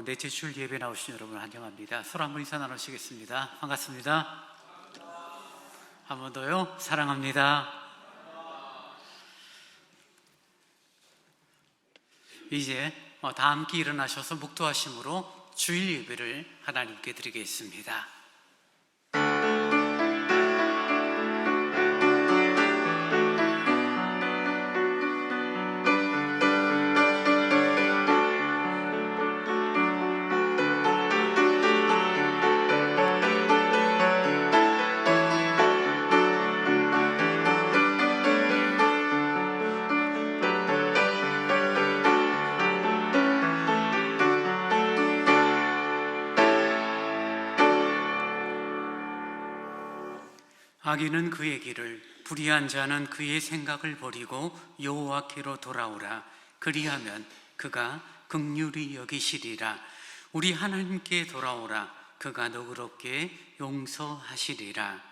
넷째 주일 예배 나오신 여러분 환영합니다. 서로 한번 인사 나누시겠습니다. 반갑습니다. 한 번 더요. 사랑합니다. 이제 다 함께 일어나셔서 묵도하심으로 주일 예배를 하나님께 드리겠습니다. 악인은 그의 길을, 불의한 자는 그의 생각을 버리고 여호와께로 돌아오라. 그리하면 그가 긍휼히 여기시리라. 우리 하나님께 돌아오라. 그가 너그럽게 용서하시리라.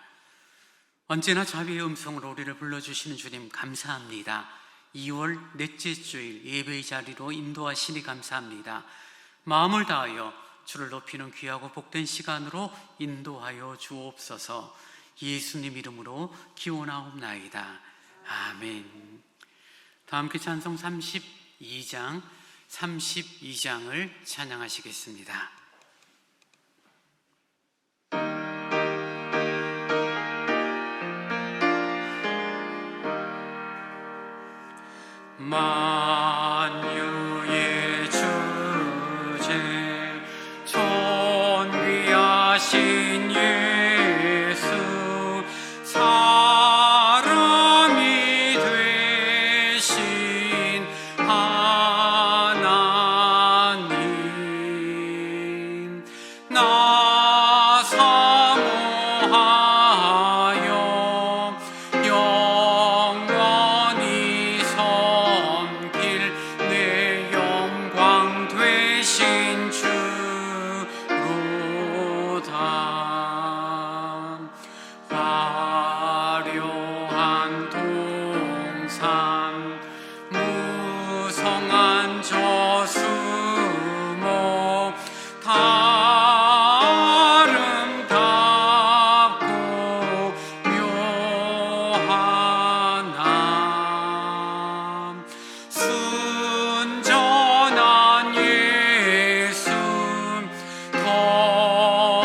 언제나 자비의 음성으로 우리를 불러주시는 주님 감사합니다. 2월 넷째 주일 예배의 자리로 인도하시니 감사합니다. 마음을 다하여 주를 높이는 귀하고 복된 시간으로 인도하여 주옵소서. 예수님 이름으로 기원하옵나이다. 아멘. 다 함께 찬송 32장을 찬양하시겠습니다. 만유의 주제 존귀하신 사람이 되신 하나님 나 사모하여 영원히 섬길 내 영광 되신 주로다. 화려한 동산 무성한 저수목 다 아름답고 묘하나 순전한 예수 더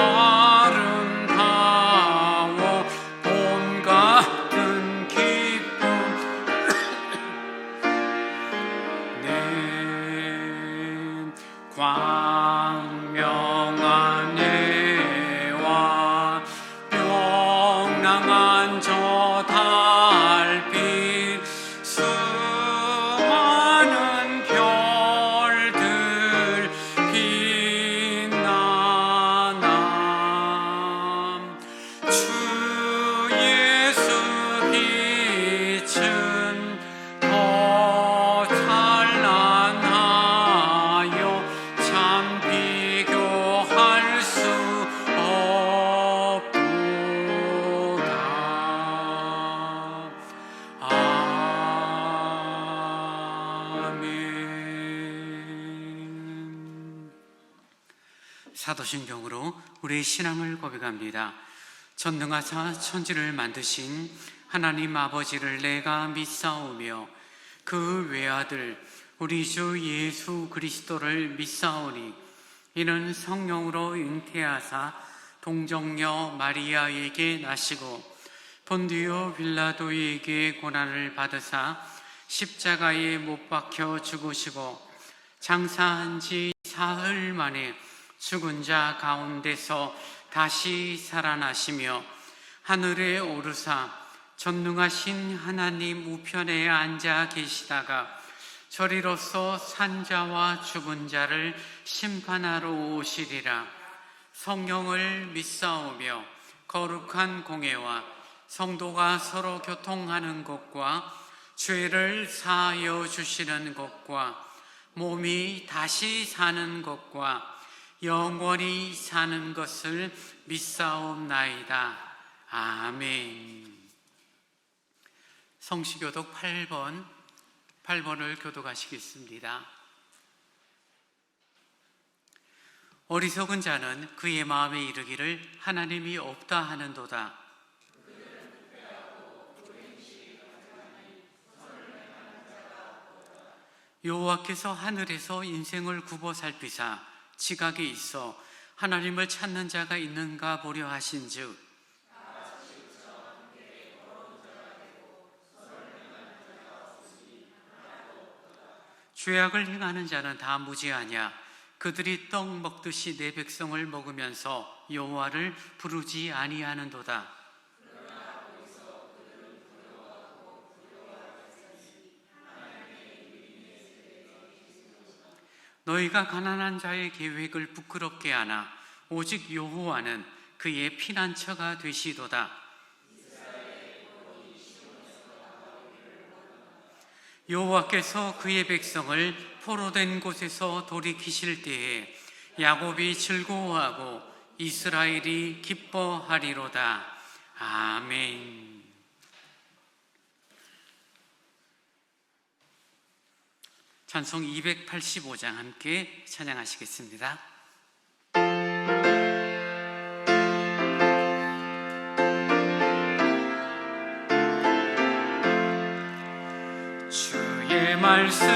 아름다워 봄 같은 기쁨 내 광명한 해와 명랑한 저 달빛 수많은 별들 빛나나 주 예수 빛은 더 찬란하여 참 비교할 수 없도다. 아멘. 사도신경으로 우리의 신앙을 고백합니다. 전능하사 천지를 만드신 하나님 아버지를 내가 믿사오며 그 외아들 우리 주 예수 그리스도를 믿사오니 이는 성령으로 잉태하사 동정녀 마리아에게 나시고 본디오 빌라도에게 고난을 받으사 십자가에 못 박혀 죽으시고 장사한 지 사흘 만에 죽은 자 가운데서 다시 살아나시며 하늘에 오르사 전능하신 하나님 우편에 앉아 계시다가 저리로서 산자와 죽은 자를 심판하러 오시리라. 성령을 믿사오며 거룩한 공회와 성도가 서로 교통하는 것과 죄를 사하여 주시는 것과 몸이 다시 사는 것과 영원히 사는 것을 믿사옵나이다. 아멘. 성시교독 8번을 교독하시겠습니다. 어리석은 자는 그의 마음에 이르기를 하나님이 없다 하는도다. 여호와께서 하늘에서 인생을 굽어 살피사 지각에 있어 하나님을 찾는 자가 있는가 보려 하신즉 죄악을 행하는 자는 다 무지하냐. 그들이 떡 먹듯이 내 백성을 먹으면서 여호와를 부르지 아니하는도다. 너희가 가난한 자의 계획을 부끄럽게 하나 오직 여호와는 그의 피난처가 되시도다. 여호와께서 그의 백성을 포로된 곳에서 돌이키실 때에 야곱이 즐거워하고 이스라엘이 기뻐하리로다. 아멘. 찬송 285장 함께 찬양하시겠습니다. 주의 말씀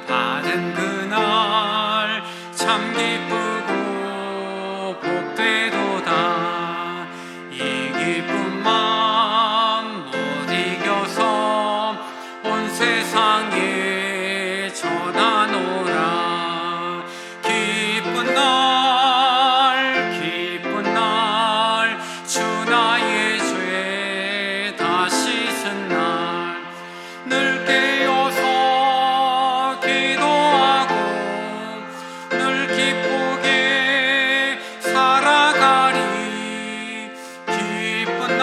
받은 그날 참 기쁘고 복되도다. 이 기쁜 마음 못 이겨서 온 세상에 전하노라. 기쁜 날 주 나의 죄 다 씻은 날 늘 깨어서 기도하고 늘 기쁘게 살아가리. 기쁜 날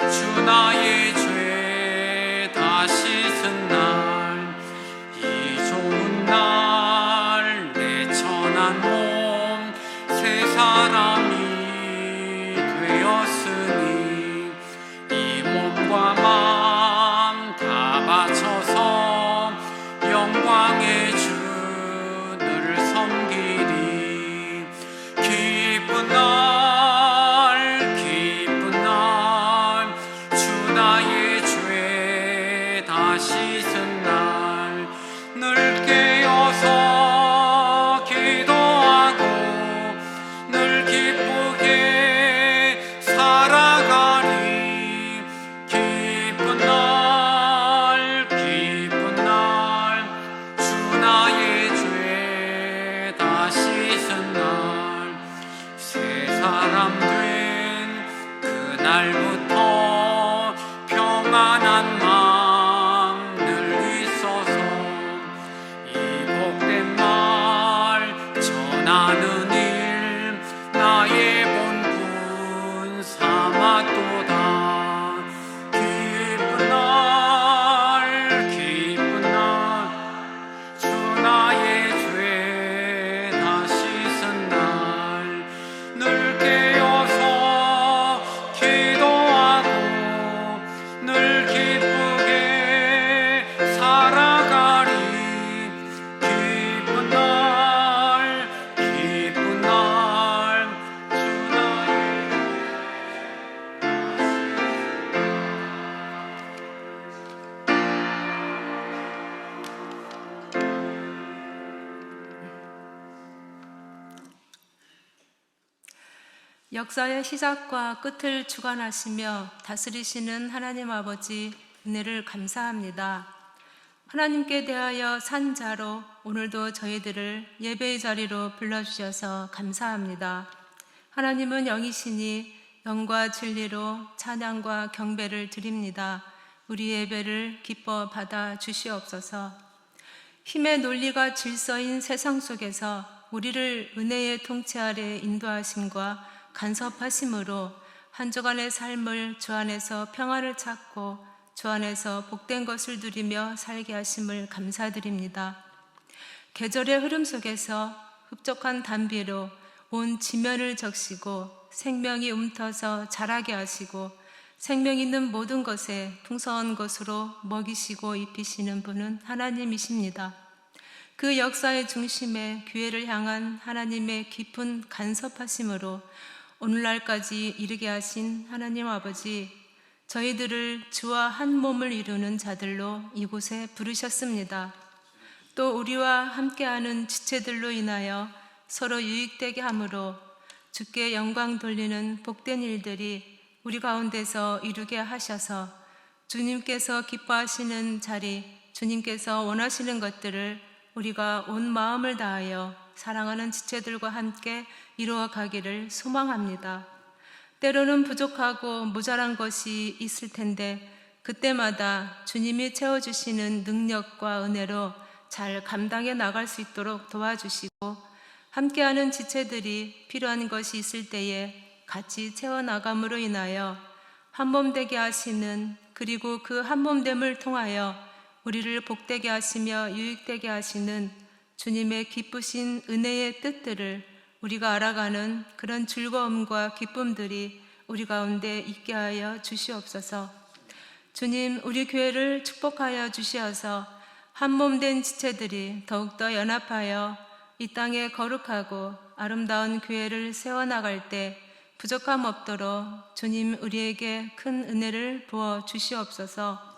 주 나의 죄 다 씻은 날 이 좋은 날 내 천한 몸 새 사람이 되었으니 이 몸과 마음 다 바쳐서 영광의 주를 섬기리. 기쁜 날 주 나의 죄 다 씻은 날 늘 깨어서 기도하고 늘 기쁘게 살아가리. 기쁜 날 주 나의 죄 다 씻은 날 새 사람 된 그날부터 평안한 마음 늘 있어서 이 복된 말 전하는 일 나의 본분 삼았도다. 기쁜 날 주 나의 죄 다 씻은 날 늘 깨어서 기도하고 늘 기쁘게 살아가리. 기쁜 날 주 나의 역사의 시작과 끝을 주관하시며 다스리시는 하나님 아버지, 은혜를 감사합니다. 하나님께 대하여 산 자로 오늘도 저희들을 예배의 자리로 불러주셔서 감사합니다. 하나님은 영이시니 영과 진리로 찬양과 경배를 드립니다. 우리 예배를 기뻐 받아 주시옵소서. 힘의 논리가 질서인 세상 속에서 우리를 은혜의 통치 아래 인도하심과 간섭하심으로 한 주간의 삶을 주 안에서 평화를 찾고 주 안에서 복된 것을 누리며 살게 하심을 감사드립니다. 계절의 흐름 속에서 흡족한 단비로 온 지면을 적시고 생명이 움터서 자라게 하시고 생명 있는 모든 것에 풍성한 것으로 먹이시고 입히시는 분은 하나님이십니다. 그 역사의 중심에 교회를 향한 하나님의 깊은 간섭하심으로 오늘날까지 이르게 하신 하나님 아버지, 저희들을 주와 한 몸을 이루는 자들로 이곳에 부르셨습니다. 또 우리와 함께하는 지체들로 인하여 서로 유익되게 함으로 주께 영광 돌리는 복된 일들이 우리 가운데서 이루게 하셔서 주님께서 기뻐하시는 자리, 주님께서 원하시는 것들을 우리가 온 마음을 다하여 사랑하는 지체들과 함께 이루어 가기를 소망합니다. 때로는 부족하고 모자란 것이 있을 텐데 그때마다 주님이 채워주시는 능력과 은혜로 잘 감당해 나갈 수 있도록 도와주시고, 함께하는 지체들이 필요한 것이 있을 때에 같이 채워나감으로 인하여 한몸 되게 하시는, 그리고 그 한몸됨을 통하여 우리를 복되게 하시며 유익되게 하시는 주님의 기쁘신 은혜의 뜻들을 우리가 알아가는 그런 즐거움과 기쁨들이 우리 가운데 있게 하여 주시옵소서. 주님, 우리 교회를 축복하여 주시어서 한몸된 지체들이 더욱더 연합하여 이 땅에 거룩하고 아름다운 교회를 세워나갈 때 부족함 없도록 주님 우리에게 큰 은혜를 부어 주시옵소서.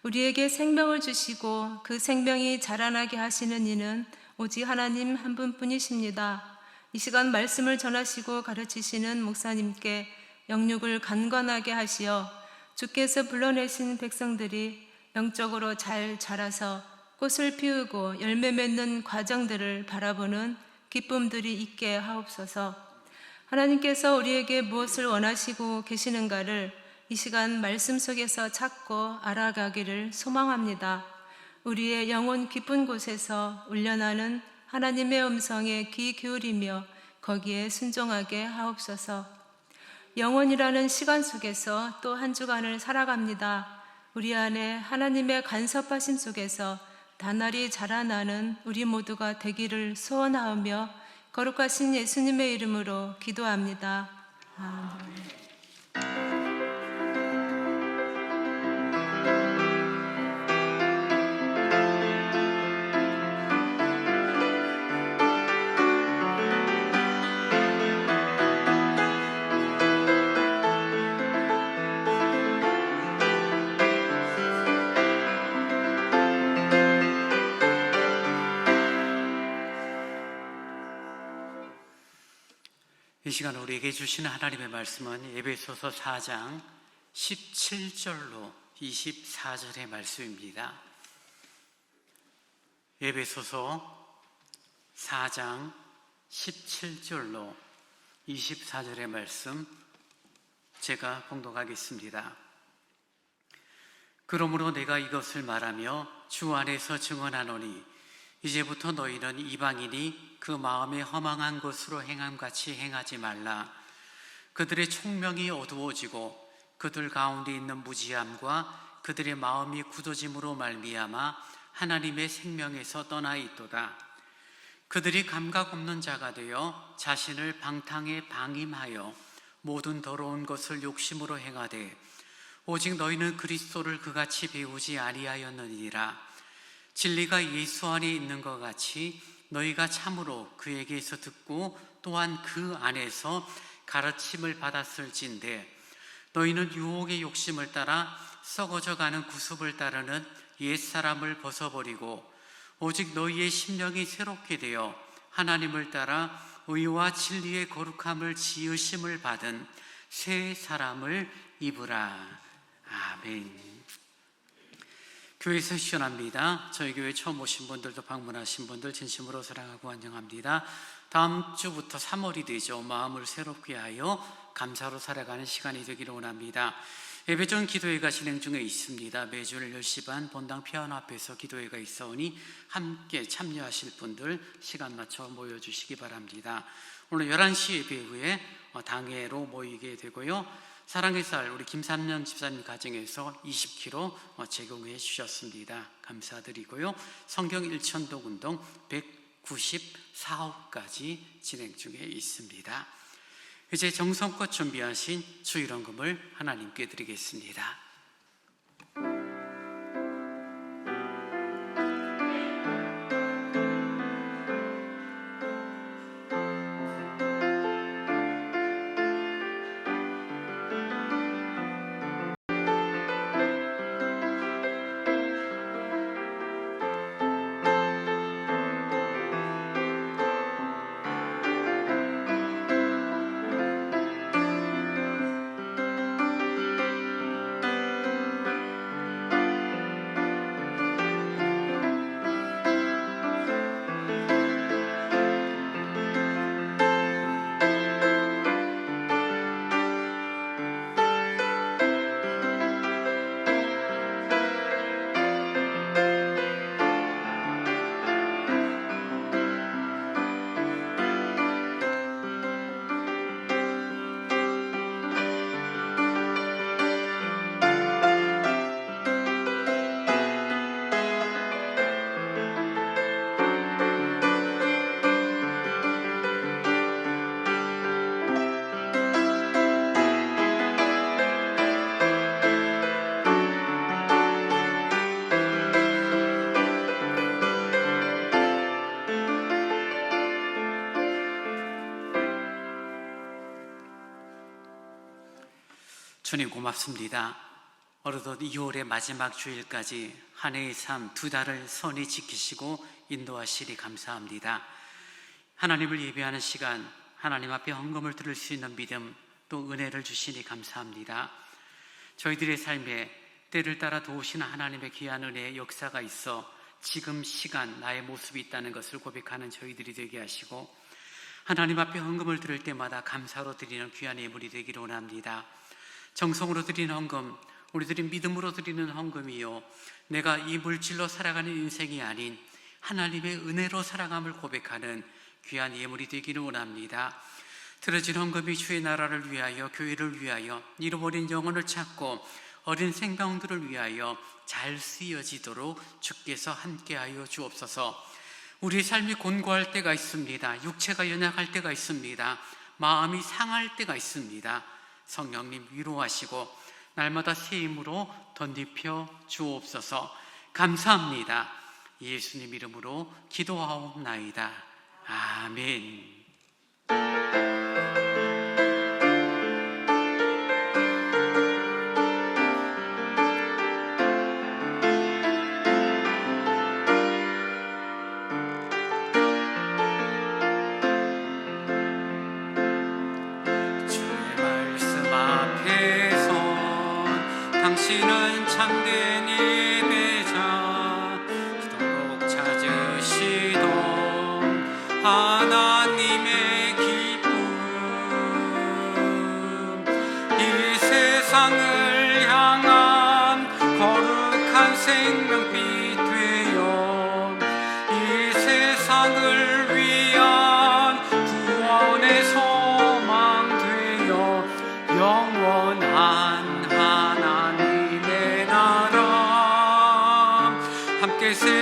우리에게 생명을 주시고 그 생명이 자라나게 하시는 이는 오직 하나님 한 분뿐이십니다. 이 시간 말씀을 전하시고 가르치시는 목사님께 영육을 강건하게 하시어 주께서 불러내신 백성들이 영적으로 잘 자라서 꽃을 피우고 열매 맺는 과정들을 바라보는 기쁨들이 있게 하옵소서. 하나님께서 우리에게 무엇을 원하시고 계시는가를 이 시간 말씀 속에서 찾고 알아가기를 소망합니다. 우리의 영혼 깊은 곳에서 울려나는 하나님의 음성에 귀 기울이며 거기에 순종하게 하옵소서. 영혼이라는 시간 속에서 또 한 주간을 살아갑니다. 우리 안에 하나님의 간섭하심 속에서 다날이 자라나는 우리 모두가 되기를 소원하오며 거룩하신 예수님의 이름으로 기도합니다. 아멘. 이 시간 우리에게 주시는 하나님의 말씀은 에베소서 4장 17절로 24절의 말씀입니다. 에베소서 4장 17절로 24절의 말씀 제가 봉독하겠습니다. 그러므로 내가 이것을 말하며 주 안에서 증언하노니 이제부터 너희는 이방인이 그 마음에 허망한 것으로 행함같이 행하지 말라. 그들의 총명이 어두워지고 그들 가운데 있는 무지함과 그들의 마음이 굳어짐으로 말미암아 하나님의 생명에서 떠나 있도다. 그들이 감각 없는 자가 되어 자신을 방탕에 방임하여 모든 더러운 것을 욕심으로 행하되 오직 너희는 그리스도를 그같이 배우지 아니하였느니라. 진리가 예수 안에 있는 것 같이 너희가 참으로 그에게서 듣고 또한 그 안에서 가르침을 받았을진데 너희는 유혹의 욕심을 따라 썩어져가는 구습을 따르는 옛사람을 벗어버리고 오직 너희의 심령이 새롭게 되어 하나님을 따라 의와 진리의 거룩함을 지으심을 받은 새 사람을 입으라. 아멘. 교회에서 시원합니다. 저희 교회 처음 오신 분들도 방문하신 분들 진심으로 사랑하고 환영합니다. 다음 주부터 3월이 되죠. 마음을 새롭게 하여 감사로 살아가는 시간이 되기를 원합니다. 예배전 기도회가 진행 중에 있습니다. 매주 10시 반 본당 피아노 앞에서 기도회가 있어오니 함께 참여하실 분들 시간 맞춰 모여주시기 바랍니다. 오늘 11시 예배 후에 당회로 모이게 되고요. 사랑의 쌀 우리 김삼년 집사님 가정에서 20kg 제공해 주셨습니다. 감사드리고요. 성경 일천독 운동 194호까지 진행 중에 있습니다. 이제 정성껏 준비하신 주일원금을 하나님께 드리겠습니다. 주님 고맙습니다. 어느덧 2월의 마지막 주일까지 한 해의 삶 2달을 선히 지키시고 인도하시니 감사합니다. 하나님을 예배하는 시간, 하나님 앞에 헌금을 드릴 수 있는 믿음, 또 은혜를 주시니 감사합니다. 저희들의 삶에 때를 따라 도우시는 하나님의 귀한 은혜의 역사가 있어 지금 시간 나의 모습이 있다는 것을 고백하는 저희들이 되게 하시고, 하나님 앞에 헌금을 드릴 때마다 감사로 드리는 귀한 예물이 되기를 원합니다. 정성으로 드리는 헌금, 우리들이 믿음으로 드리는 헌금이요, 내가 이 물질로 살아가는 인생이 아닌 하나님의 은혜로 살아감을 고백하는 귀한 예물이 되기를 원합니다. 들어진 헌금이 주의 나라를 위하여, 교회를 위하여, 잃어버린 영혼을 찾고 어린 생명들을 위하여 잘 쓰여지도록 주께서 함께하여 주옵소서. 우리 삶이 곤고할 때가 있습니다. 육체가 연약할 때가 있습니다. 마음이 상할 때가 있습니다. 성령님 위로하시고 날마다 새 힘으로 덧입혀 주옵소서. 감사합니다. 예수님 이름으로 기도하옵나이다. 아멘. 당신은 참된 예배자, 그토록 찾으시던 하나님의 기쁨, 이 세상을 향한 거룩한 생명빛 되어 이 세상을 위한 구원의 소망 되어 영원한 함께 세워가리.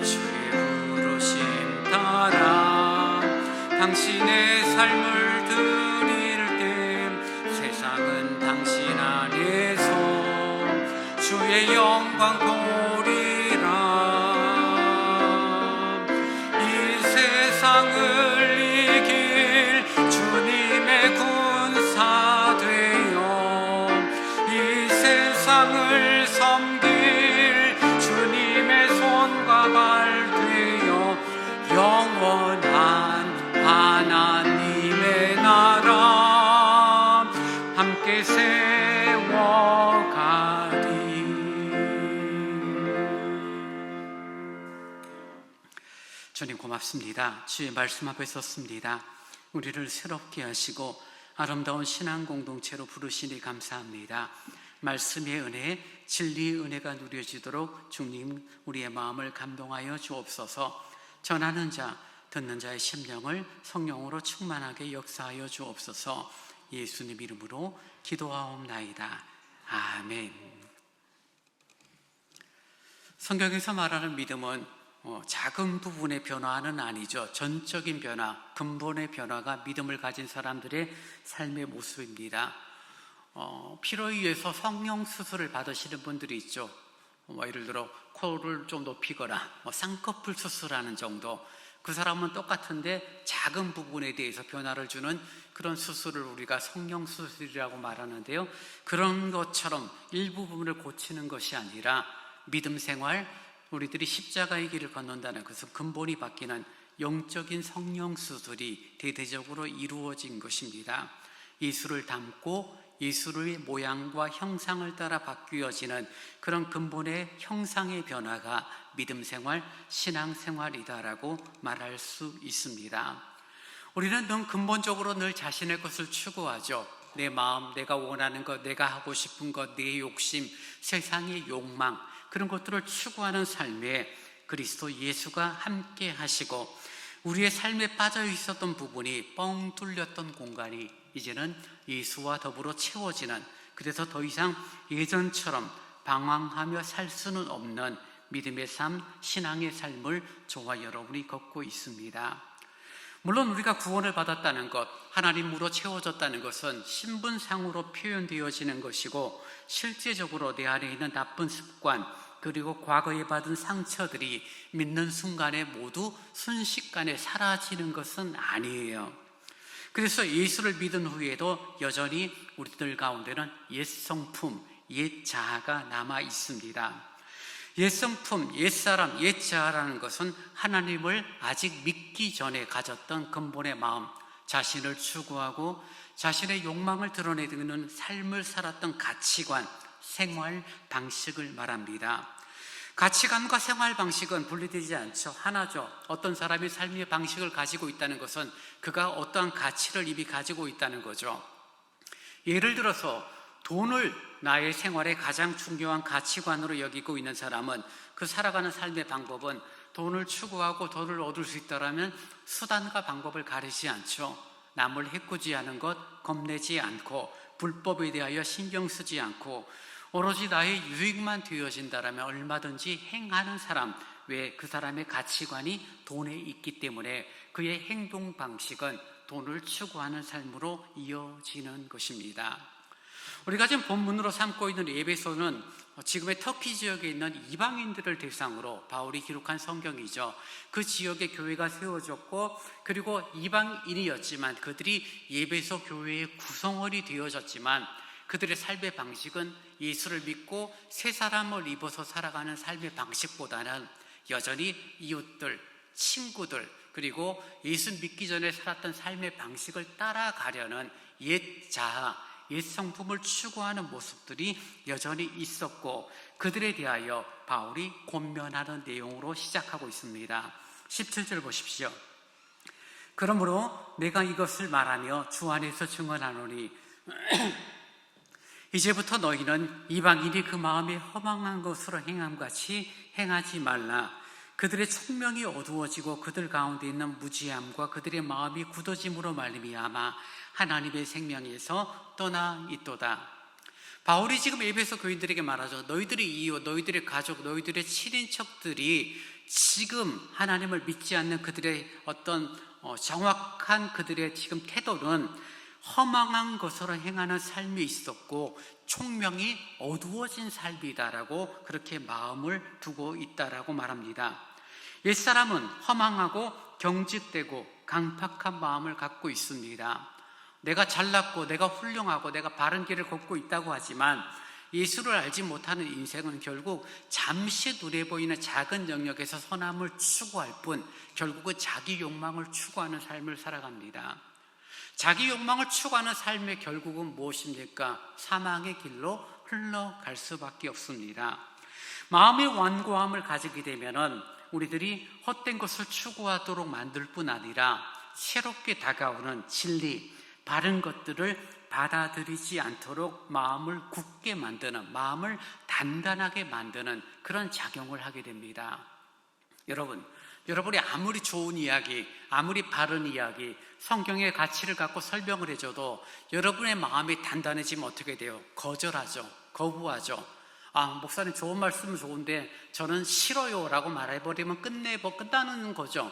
주의 부르심 따라 당신의 삶을 드릴 때 세상은 당신 안에서 주의 영광 보리라. 이 세상을 이길 주님의 군사 되어 세상을 섬길 주님의 손과 발 되어 영원한 하나님의 나라 함께 세워가리. 주님 고맙습니다. 주의 말씀 앞에 섰습니다. 우리를 새롭게 하시고 아름다운 신앙 공동체로 부르시니 감사합니다. 말씀의 은혜, 진리의 은혜가 누려지도록 주님 우리의 마음을 감동하여 주옵소서. 전하는 자, 듣는 자의 심령을 성령으로 충만하게 역사하여 주옵소서. 예수님 이름으로 기도하옵나이다. 아멘. 성경에서 말하는 믿음은 작은 부분의 변화는 아니죠. 전적인 변화, 근본의 변화가 믿음을 가진 사람들의 삶의 모습입니다. 피로 의해서 성령 수술을 받으시는 분들이 있죠. 예를 들어 코를 좀 높이거나 쌍꺼풀 수술하는 정도. 그 사람은 똑같은데 작은 부분에 대해서 변화를 주는 그런 수술을 우리가 성령 수술이라고 말하는데요, 그런 것처럼 일부분을 고치는 것이 아니라 믿음 생활, 우리들이 십자가의 길을 걷는다는 것은 근본이 바뀌는 영적인 성령 수술이 대대적으로 이루어진 것입니다. 예수를 닮고 예수의 모양과 형상을 따라 바뀌어지는 그런 근본의 형상의 변화가 믿음생활, 신앙생활이다라고 말할 수 있습니다. 우리는 늘 근본적으로 늘 자신의 것을 추구하죠. 내 마음, 내가 원하는 것, 내가 하고 싶은 것, 내 욕심, 세상의 욕망, 그런 것들을 추구하는 삶에 그리스도 예수가 함께 하시고 우리의 삶에 빠져 있었던 부분이 뻥 뚫렸던 공간이 이제는 예수와 더불어 채워지는, 그래서 더 이상 예전처럼 방황하며 살 수는 없는 믿음의 삶, 신앙의 삶을 저와 여러분이 걷고 있습니다. 물론 우리가 구원을 받았다는 것, 하나님으로 채워졌다는 것은 신분상으로 표현되어지는 것이고, 실제적으로 내 안에 있는 나쁜 습관 그리고 과거에 받은 상처들이 믿는 순간에 모두 순식간에 사라지는 것은 아니에요. 그래서 예수를 믿은 후에도 여전히 우리들 가운데는 옛 성품, 옛 자아가 남아 있습니다. 옛 성품, 옛 사람, 옛 자아라는 것은 하나님을 아직 믿기 전에 가졌던 근본의 마음, 자신을 추구하고 자신의 욕망을 드러내는 삶을 살았던 가치관, 생활 방식을 말합니다. 가치관과 생활 방식은 분리되지 않죠. 하나죠. 어떤 사람이 삶의 방식을 가지고 있다는 것은 그가 어떠한 가치를 이미 가지고 있다는 거죠. 예를 들어서 돈을 나의 생활의 가장 중요한 가치관으로 여기고 있는 사람은 그 살아가는 삶의 방법은 돈을 추구하고 돈을 얻을 수 있다면 수단과 방법을 가리지 않죠. 남을 해코지하는 것, 겁내지 않고 불법에 대하여 신경 쓰지 않고 오로지 나의 유익만 되어진다면 얼마든지 행하는 사람, 왜 그 사람의 가치관이 돈에 있기 때문에 그의 행동 방식은 돈을 추구하는 삶으로 이어지는 것입니다. 우리가 지금 본문으로 삼고 있는 에베소는 지금의 터키 지역에 있는 이방인들을 대상으로 바울이 기록한 성경이죠. 그 지역에 교회가 세워졌고 그리고 이방인이었지만 그들이 에베소 교회의 구성원이 되어졌지만 그들의 삶의 방식은 예수를 믿고 새 사람을 입어서 살아가는 삶의 방식보다는 여전히 이웃들, 친구들 그리고 예수 믿기 전에 살았던 삶의 방식을 따라가려는 옛 자아, 옛 성품을 추구하는 모습들이 여전히 있었고 그들에 대하여 바울이 권면하는 내용으로 시작하고 있습니다. 17절 보십시오. 그러므로 내가 이것을 말하며 주 안에서 증언하노니 이제부터 너희는 이방인이 그 마음에 허망한 것으로 행함같이 행하지 말라. 그들의 총명이 어두워지고 그들 가운데 있는 무지함과 그들의 마음이 굳어짐으로 말미암아 하나님의 생명에서 떠나 있도다. 바울이 지금 에베소 교인들에게 말하죠. 너희들의 이웃, 너희들의 가족, 너희들의 친인척들이 지금 하나님을 믿지 않는 그들의 어떤 정확한 그들의 지금 태도는 허망한 것으로 행하는 삶이 있었고 총명이 어두워진 삶이다라고 그렇게 마음을 두고 있다라고 말합니다. 옛사람은 허망하고 경직되고 강팍한 마음을 갖고 있습니다. 내가 잘났고 내가 훌륭하고 내가 바른 길을 걷고 있다고 하지만 예수를 알지 못하는 인생은 결국 잠시 눈에 보이는 작은 영역에서 선함을 추구할 뿐 결국은 자기 욕망을 추구하는 삶을 살아갑니다. 자기 욕망을 추구하는 삶의 결국은 무엇입니까? 사망의 길로 흘러갈 수밖에 없습니다. 마음의 완고함을 가지게 되면은 우리들이 헛된 것을 추구하도록 만들 뿐 아니라 새롭게 다가오는 진리, 바른 것들을 받아들이지 않도록 마음을 굳게 만드는, 마음을 단단하게 만드는 그런 작용을 하게 됩니다. 여러분이 아무리 좋은 이야기, 아무리 바른 이야기, 성경의 가치를 갖고 설명을 해줘도 여러분의 마음이 단단해지면 어떻게 돼요? 거절하죠. 거부하죠. 목사님 좋은 말씀은 좋은데 저는 싫어요 라고 말해버리면 끝나는 거죠.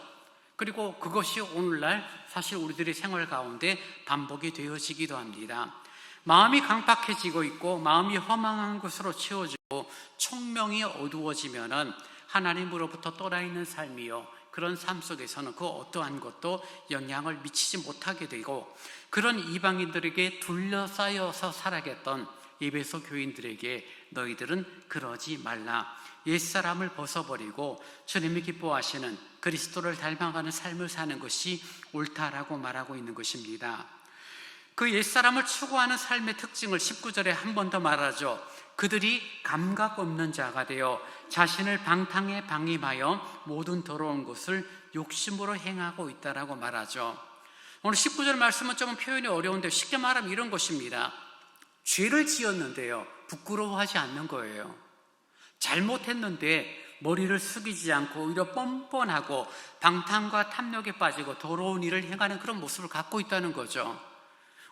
그리고 그것이 오늘날 사실 우리들의 생활 가운데 반복이 되어지기도 합니다. 마음이 강팍해지고 있고 마음이 허망한 것으로 채워지고 총명이 어두워지면은 하나님으로부터 떠나 있는 삶이요, 그런 삶 속에서는 그 어떠한 것도 영향을 미치지 못하게 되고 그런 이방인들에게 둘러싸여서 살아갔던 에베소 교인들에게 너희들은 그러지 말라. 옛사람을 벗어버리고 주님이 기뻐하시는 그리스도를 닮아가는 삶을 사는 것이 옳다라고 말하고 있는 것입니다. 그 옛사람을 추구하는 삶의 특징을 19절에 한 번 더 말하죠. 그들이 감각 없는 자가 되어 자신을 방탕에 방임하여 모든 더러운 것을 욕심으로 행하고 있다라고 말하죠. 오늘 19절 말씀은 좀 표현이 어려운데 쉽게 말하면 이런 것입니다. 죄를 지었는데요, 부끄러워하지 않는 거예요. 잘못했는데 머리를 숙이지 않고 오히려 뻔뻔하고 방탕과 탐욕에 빠지고 더러운 일을 행하는 그런 모습을 갖고 있다는 거죠.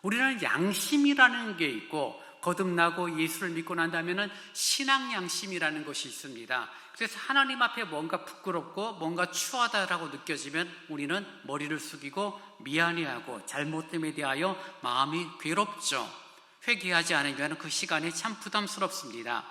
우리는 양심이라는 게 있고 거듭나고 예수를 믿고 난다면 신앙 양심이라는 것이 있습니다. 그래서 하나님 앞에 뭔가 부끄럽고 뭔가 추하다라고 느껴지면 우리는 머리를 숙이고 미안해하고 잘못됨에 대하여 마음이 괴롭죠. 회개하지 않으면 그 시간이 참 부담스럽습니다.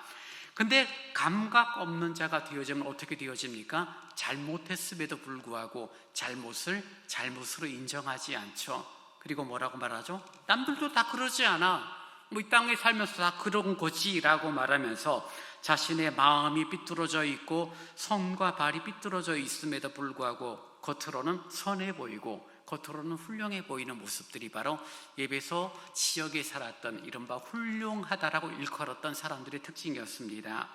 근데 감각 없는 자가 되어지면 어떻게 되어집니까? 잘못했음에도 불구하고 잘못을 잘못으로 인정하지 않죠. 그리고 뭐라고 말하죠? 남들도 다 그러지 않아. 뭐 이 땅에 살면서 다 그런 거지 라고 말하면서 자신의 마음이 삐뚤어져 있고 손과 발이 삐뚤어져 있음에도 불구하고 겉으로는 선해 보이고 겉으로는 훌륭해 보이는 모습들이 바로 에베소 지역에 살았던 이른바 훌륭하다라고 일컬었던 사람들의 특징이었습니다.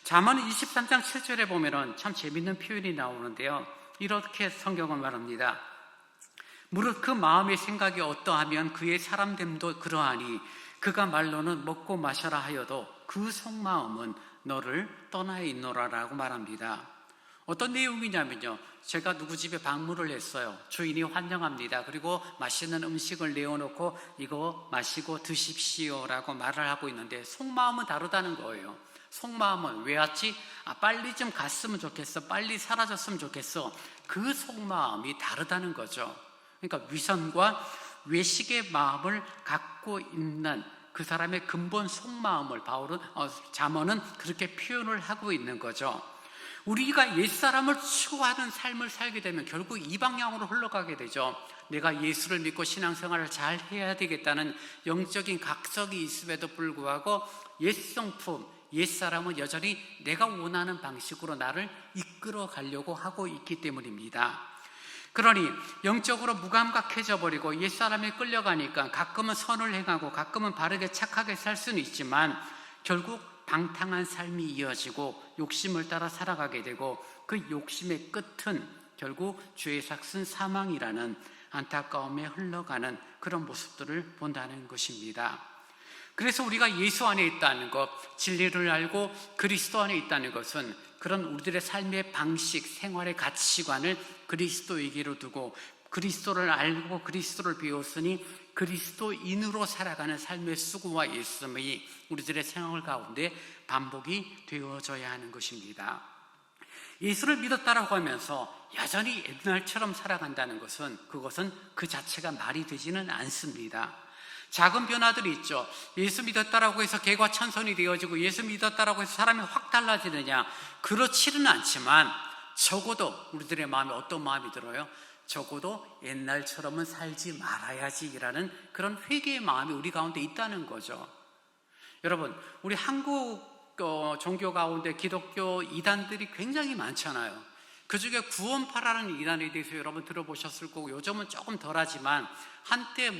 잠언 23장 7절에 보면은 참 재밌는 표현이 나오는데요, 이렇게 성경은 말합니다. 무릇 그 마음의 생각이 어떠하면 그의 사람됨도 그러하니 그가 말로는 먹고 마셔라 하여도 그 속마음은 너를 떠나 있노라라고 말합니다. 어떤 내용이냐면요, 제가 누구 집에 방문을 했어요. 주인이 환영합니다. 그리고 맛있는 음식을 내어놓고 이거 마시고 드십시오 라고 말을 하고 있는데 속마음은 다르다는 거예요. 속마음은 왜 왔지? 빨리 좀 갔으면 좋겠어, 빨리 사라졌으면 좋겠어. 그 속마음이 다르다는 거죠. 그러니까 위선과 외식의 마음을 갖고 있는 그 사람의 근본 속마음을 잠언은 그렇게 표현을 하고 있는 거죠. 우리가 옛사람을 추구하는 삶을 살게 되면 결국 이 방향으로 흘러가게 되죠. 내가 예수를 믿고 신앙생활을 잘 해야 되겠다는 영적인 각성이 있음에도 불구하고 옛성품, 옛사람은 여전히 내가 원하는 방식으로 나를 이끌어 가려고 하고 있기 때문입니다. 그러니 영적으로 무감각해져 버리고 옛사람에 끌려가니까 가끔은 선을 행하고 가끔은 바르게 착하게 살 수는 있지만 결국 방탕한 삶이 이어지고 욕심을 따라 살아가게 되고 그 욕심의 끝은 결국 죄의 삭슨 사망이라는 안타까움에 흘러가는 그런 모습들을 본다는 것입니다. 그래서 우리가 예수 안에 있다는 것, 진리를 알고 그리스도 안에 있다는 것은 그런 우리들의 삶의 방식, 생활의 가치관을 그리스도에게로 두고 그리스도를 알고 그리스도를 배웠으니 그리스도인으로 살아가는 삶의 수고와 있음이 우리들의 생활 가운데 반복이 되어져야 하는 것입니다. 예수를 믿었다라고 하면서 여전히 옛날처럼 살아간다는 것은 그것은 그 자체가 말이 되지는 않습니다. 작은 변화들이 있죠. 예수 믿었다라고 해서 개과천선이 되어지고 예수 믿었다라고 해서 사람이 확 달라지느냐, 그렇지는 않지만 적어도 우리들의 마음에 어떤 마음이 들어요? 적어도 옛날처럼은 살지 말아야지라는 그런 회개의 마음이 우리 가운데 있다는 거죠. 여러분, 우리 한국 종교 가운데 기독교 이단들이 굉장히 많잖아요. 그 중에 구원파라는 이단에 대해서 여러분 들어보셨을 거고 요즘은 조금 덜하지만 한때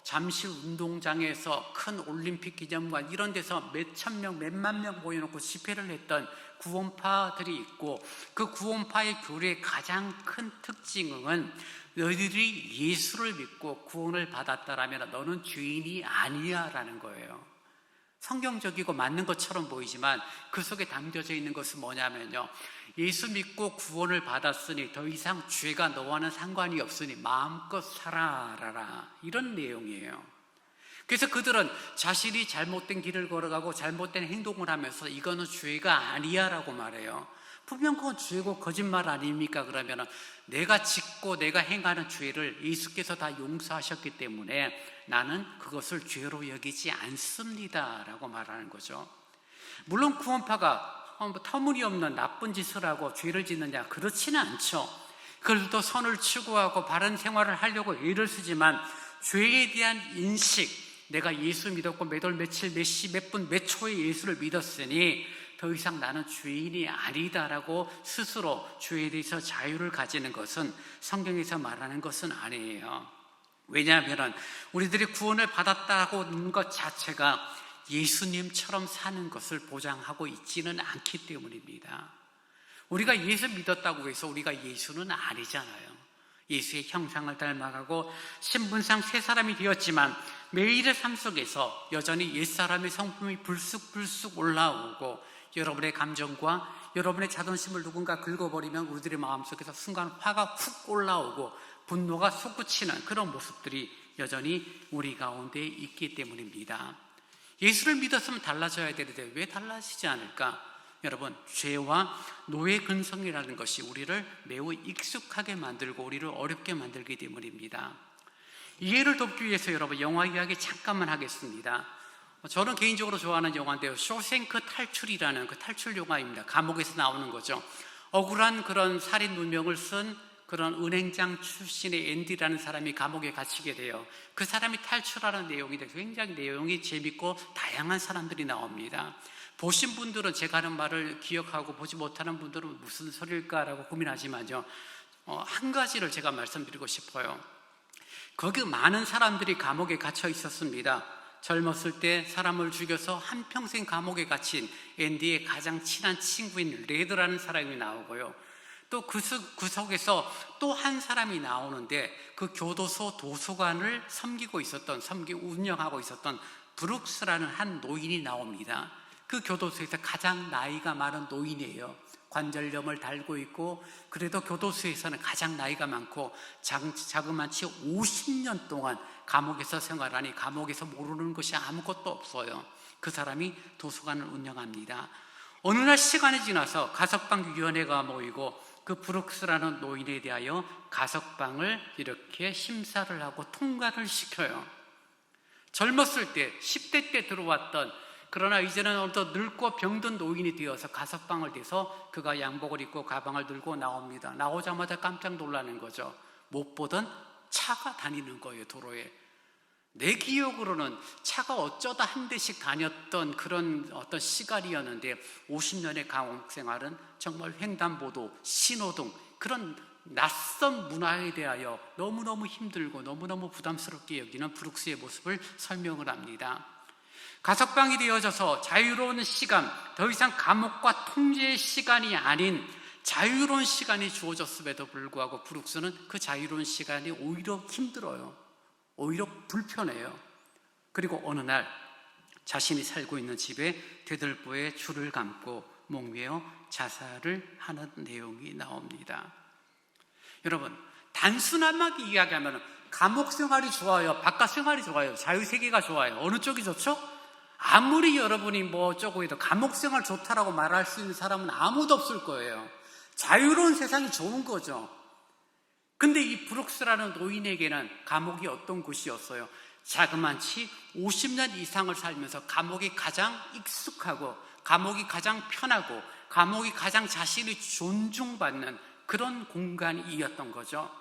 잠실 운동장에서 큰 올림픽 기념관 이런 데서 몇천 명, 몇만 명 모여놓고 집회를 했던 구원파들이 있고 그 구원파의 교리의 가장 큰 특징은 너희들이 예수를 믿고 구원을 받았다라면 너는 죄인이 아니야 라는 거예요. 성경적이고 맞는 것처럼 보이지만 그 속에 담겨져 있는 것은 뭐냐면요, 예수 믿고 구원을 받았으니 더 이상 죄가 너와는 상관이 없으니 마음껏 살아라, 이런 내용이에요. 그래서 그들은 자신이 잘못된 길을 걸어가고 잘못된 행동을 하면서 이거는 죄가 아니야 라고 말해요. 분명 그건 죄고 거짓말 아닙니까? 그러면 내가 짓고 내가 행하는 죄를 예수께서 다 용서하셨기 때문에 나는 그것을 죄로 여기지 않습니다 라고 말하는 거죠. 물론 구원파가 터무니없는 나쁜 짓을 하고 죄를 짓느냐, 그렇지는 않죠. 그래도 선을 추구하고 바른 생활을 하려고 애를 쓰지만 죄에 대한 인식, 내가 예수 믿었고 몇 월 며칠 몇 시 몇 분 몇 초에 예수를 믿었으니 더 이상 나는 죄인이 아니다라고 스스로 죄에 대해서 자유를 가지는 것은 성경에서 말하는 것은 아니에요. 왜냐하면 우리들이 구원을 받았다고 하는 것 자체가 예수님처럼 사는 것을 보장하고 있지는 않기 때문입니다. 우리가 예수 믿었다고 해서 우리가 예수는 아니잖아요. 예수의 형상을 닮아가고 신분상 새 사람이 되었지만 매일의 삶 속에서 여전히 옛사람의 성품이 불쑥불쑥 올라오고 여러분의 감정과 여러분의 자존심을 누군가 긁어버리면 우리들의 마음속에서 순간 화가 훅 올라오고 분노가 솟구치는 그런 모습들이 여전히 우리 가운데 있기 때문입니다. 예수를 믿었으면 달라져야 되는데 왜 달라지지 않을까? 여러분, 죄와 노예 근성이라는 것이 우리를 매우 익숙하게 만들고 우리를 어렵게 만들기 때문입니다. 이해를 돕기 위해서 여러분 영화 이야기 잠깐만 하겠습니다. 저는 개인적으로 좋아하는 영화인데요, 쇼생크 탈출이라는 그 탈출 영화입니다. 감옥에서 나오는 거죠. 억울한 그런 살인 누명을 쓴 그런 은행장 출신의 앤디라는 사람이 감옥에 갇히게 돼요. 그 사람이 탈출하는 내용인데 굉장히 내용이 재밌고 다양한 사람들이 나옵니다. 보신 분들은 제가 하는 말을 기억하고 보지 못하는 분들은 무슨 소리일까라고 고민하지만요, 한 가지를 제가 말씀드리고 싶어요. 거기 많은 사람들이 감옥에 갇혀 있었습니다. 젊었을 때 사람을 죽여서 한평생 감옥에 갇힌 앤디의 가장 친한 친구인 레드라는 사람이 나오고요, 또 그 속에서 또 한 사람이 나오는데 그 교도소 도서관을 운영하고 있었던 브룩스라는 한 노인이 나옵니다. 그 교도소에서 가장 나이가 많은 노인이에요. 관절염을 달고 있고, 그래도 교도소에서는 가장 나이가 많고 자그마치 50년 동안 감옥에서 생활하니 감옥에서 모르는 것이 아무것도 없어요. 그 사람이 도서관을 운영합니다. 어느 날 시간이 지나서 가석방위원회가 모이고 그 브룩스라는 노인에 대하여 가석방을 이렇게 심사를 하고 통과를 시켜요. 젊었을 때 10대 때 들어왔던, 그러나 이제는 어떤 늙고 병든 노인이 되어서 가석방을 돼서 그가 양복을 입고 가방을 들고 나옵니다. 나오자마자 깜짝 놀라는 거죠. 못 보던 차가 다니는 거예요, 도로에. 내 기억으로는 차가 어쩌다 한 대씩 다녔던 그런 어떤 시간이었는데 50년의 감옥 생활은 정말 횡단보도, 신호등, 그런 낯선 문화에 대하여 너무너무 힘들고 너무너무 부담스럽게 여기는 브룩스의 모습을 설명을 합니다. 가석방이 되어져서 자유로운 시간, 더 이상 감옥과 통제의 시간이 아닌 자유로운 시간이 주어졌음에도 불구하고 브룩스는 그 자유로운 시간이 오히려 힘들어요. 오히려 불편해요. 그리고 어느 날 자신이 살고 있는 집에 대들보에 줄을 감고 목매어 자살을 하는 내용이 나옵니다. 여러분, 단순하게 이야기하면 감옥 생활이 좋아요, 바깥 생활이 좋아요, 자유세계가 좋아요? 어느 쪽이 좋죠? 아무리 여러분이 뭐 어쩌고 해도 감옥 생활 좋다라고 말할 수 있는 사람은 아무도 없을 거예요. 자유로운 세상이 좋은 거죠. 근데 이 브룩스라는 노인에게는 감옥이 어떤 곳이었어요? 자그마치 50년 이상을 살면서 감옥이 가장 익숙하고, 감옥이 가장 편하고, 감옥이 가장 자신이 존중받는 그런 공간이었던 거죠.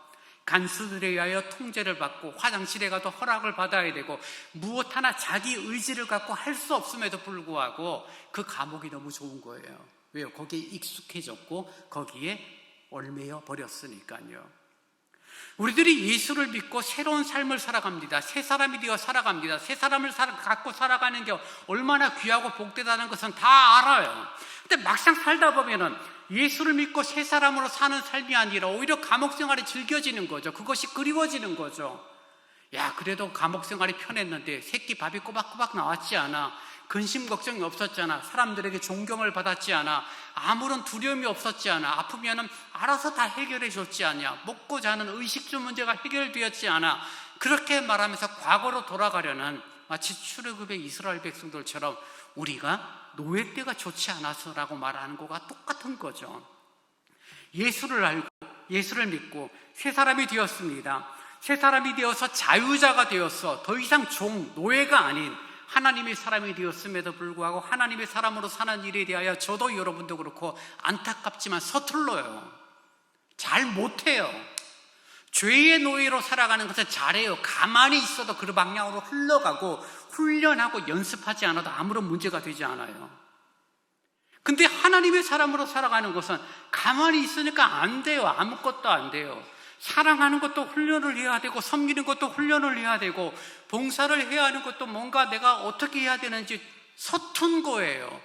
간수들에 의하여 통제를 받고, 화장실에 가도 허락을 받아야 되고, 무엇 하나 자기 의지를 갖고 할 수 없음에도 불구하고 그 감옥이 너무 좋은 거예요. 왜요? 거기에 익숙해졌고 거기에 얽매여 버렸으니까요. 우리들이 예수를 믿고 새로운 삶을 살아갑니다. 새 사람이 되어 살아갑니다. 새 사람을 갖고 살아가는 게 얼마나 귀하고 복되다는 것은 다 알아요. 근데 막상 살다 보면은 예수를 믿고 새 사람으로 사는 삶이 아니라 오히려 감옥 생활이 즐겨지는 거죠. 그것이 그리워지는 거죠. 야, 그래도 감옥 생활이 편했는데 새끼 밥이 꼬박꼬박 나왔지 않아? 근심 걱정이 없었잖아. 사람들에게 존경을 받았지 않아? 아무런 두려움이 없었지 않아? 아프면은 알아서 다 해결해 줬지 않냐? 먹고 자는 의식주 문제가 해결되었지 않아? 그렇게 말하면서 과거로 돌아가려는, 마치 출애굽의 이스라엘 백성들처럼 우리가 노예 때가 좋지 않아서라고 말하는 것과 똑같은 거죠. 예수를 알고 예수를 믿고 새 사람이 되었습니다. 새 사람이 되어서 자유자가 되었어. 더 이상 노예가 아닌 하나님의 사람이 되었음에도 불구하고 하나님의 사람으로 사는 일에 대하여 저도 여러분도 그렇고 안타깝지만 서툴러요. 잘 못해요. 죄의 노예로 살아가는 것은 잘해요. 가만히 있어도 그 방향으로 흘러가고 훈련하고 연습하지 않아도 아무런 문제가 되지 않아요. 근데 하나님의 사람으로 살아가는 것은 가만히 있으니까 안 돼요. 아무것도 안 돼요. 사랑하는 것도 훈련을 해야 되고, 섬기는 것도 훈련을 해야 되고, 봉사를 해야 하는 것도 뭔가 내가 어떻게 해야 되는지 서툰 거예요.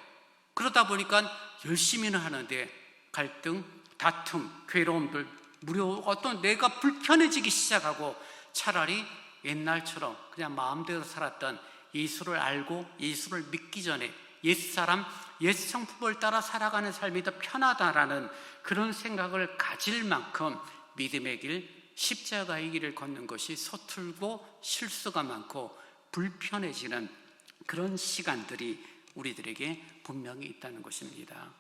그러다 보니까 열심히는 하는데 갈등, 다툼, 괴로움들, 무려 어떤 내가 불편해지기 시작하고, 차라리 옛날처럼 그냥 마음대로 살았던 예수를 알고 예수를 믿기 전에 옛사람, 옛성품을 따라 살아가는 삶이 더 편하다라는 그런 생각을 가질 만큼 믿음의 길, 십자가의 길을 걷는 것이 서툴고 실수가 많고 불편해지는 그런 시간들이 우리들에게 분명히 있다는 것입니다.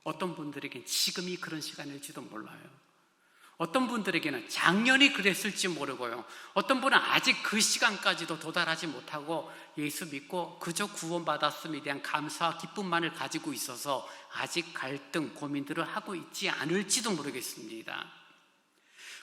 어떤 분들에게는 지금이 그런 시간일지도 몰라요. 어떤 분들에게는 작년이 그랬을지 모르고요. 어떤 분은 아직 그 시간까지도 도달하지 못하고 예수 믿고 그저 구원받았음에 대한 감사와 기쁨만을 가지고 있어서 아직 갈등, 고민들을 하고 있지 않을지도 모르겠습니다.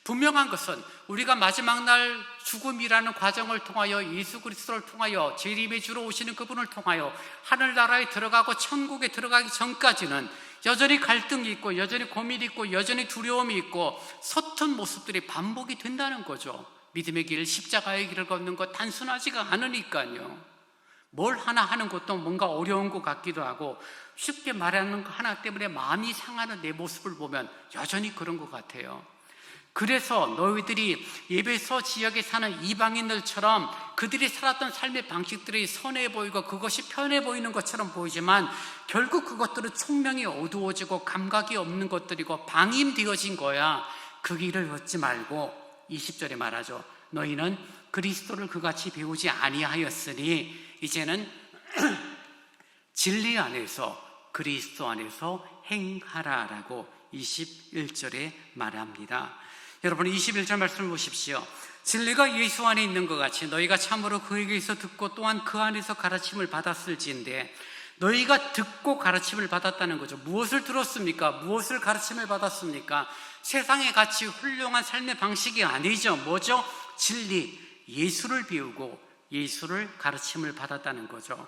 분명한 것은 우리가 마지막 날 죽음이라는 과정을 통하여 예수 그리스도를 통하여 재림에 주러 오시는 그분을 통하여 하늘나라에 들어가고 천국에 들어가기 전까지는 여전히 갈등이 있고 여전히 고민이 있고 여전히 두려움이 있고 서툰 모습들이 반복이 된다는 거죠. 믿음의 길, 십자가의 길을 걷는 것 단순하지가 않으니까요. 뭘 하나 하는 것도 뭔가 어려운 것 같기도 하고 쉽게 말하는 거 하나 때문에 마음이 상하는 내 모습을 보면 여전히 그런 것 같아요. 그래서 너희들이 에베소 지역에 사는 이방인들처럼 그들이 살았던 삶의 방식들이 선해 보이고 그것이 편해 보이는 것처럼 보이지만 결국 그것들은 총명이 어두워지고 감각이 없는 것들이고 방임되어진 거야. 그 길을 걷지 말고 20절에 말하죠. 너희는 그리스도를 그같이 배우지 아니하였으니 이제는 진리 안에서 그리스도 안에서 행하라라고 21절에 말합니다. 여러분 21절 말씀을 보십시오. 진리가 예수 안에 있는 것 같이 너희가 참으로 그에게서 듣고 또한 그 안에서 가르침을 받았을지인데, 너희가 듣고 가르침을 받았다는 거죠. 무엇을 들었습니까? 무엇을 가르침을 받았습니까? 세상의 가치, 훌륭한 삶의 방식이 아니죠. 뭐죠? 진리, 예수를 배우고 예수를 가르침을 받았다는 거죠.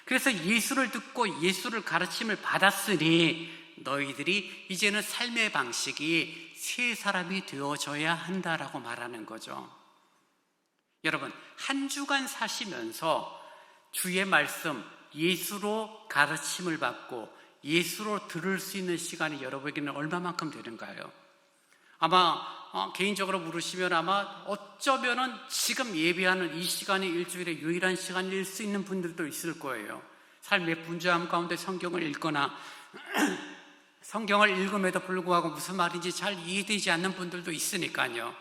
그래서 예수를 듣고 예수를 가르침을 받았으니 너희들이 이제는 삶의 방식이 새 사람이 되어져야 한다라고 말하는 거죠. 여러분, 한 주간 사시면서 주의 말씀, 예수로 가르침을 받고 예수로 들을 수 있는 시간이 여러분에게는 얼마만큼 되는가요? 아마 개인적으로 물으시면 아마 어쩌면은 지금 예배하는 이 시간이 일주일의 유일한 시간일 수 있는 분들도 있을 거예요. 삶의 분주함 가운데 성경을 읽거나 성경을 읽음에도 불구하고 무슨 말인지 잘 이해되지 않는 분들도 있으니까요.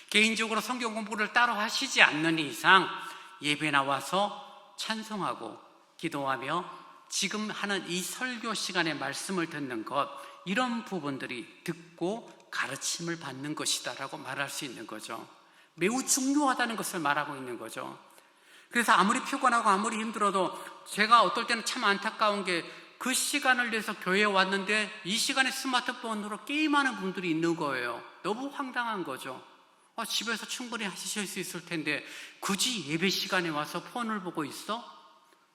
개인적으로 성경 공부를 따로 하시지 않는 이상 예배 나와서 찬송하고 기도하며 지금 하는 이 설교 시간에 말씀을 듣는 것, 이런 부분들이 듣고 가르침을 받는 것이다라고 말할 수 있는 거죠. 매우 중요하다는 것을 말하고 있는 거죠. 그래서 아무리 피곤하고 아무리 힘들어도 제가 어떨 때는 참 안타까운 게 그 시간을 내서 교회에 왔는데 이 시간에 스마트폰으로 게임하는 분들이 있는 거예요. 너무 황당한 거죠. 집에서 충분히 하실 수 있을 텐데 굳이 예배 시간에 와서 폰을 보고 있어?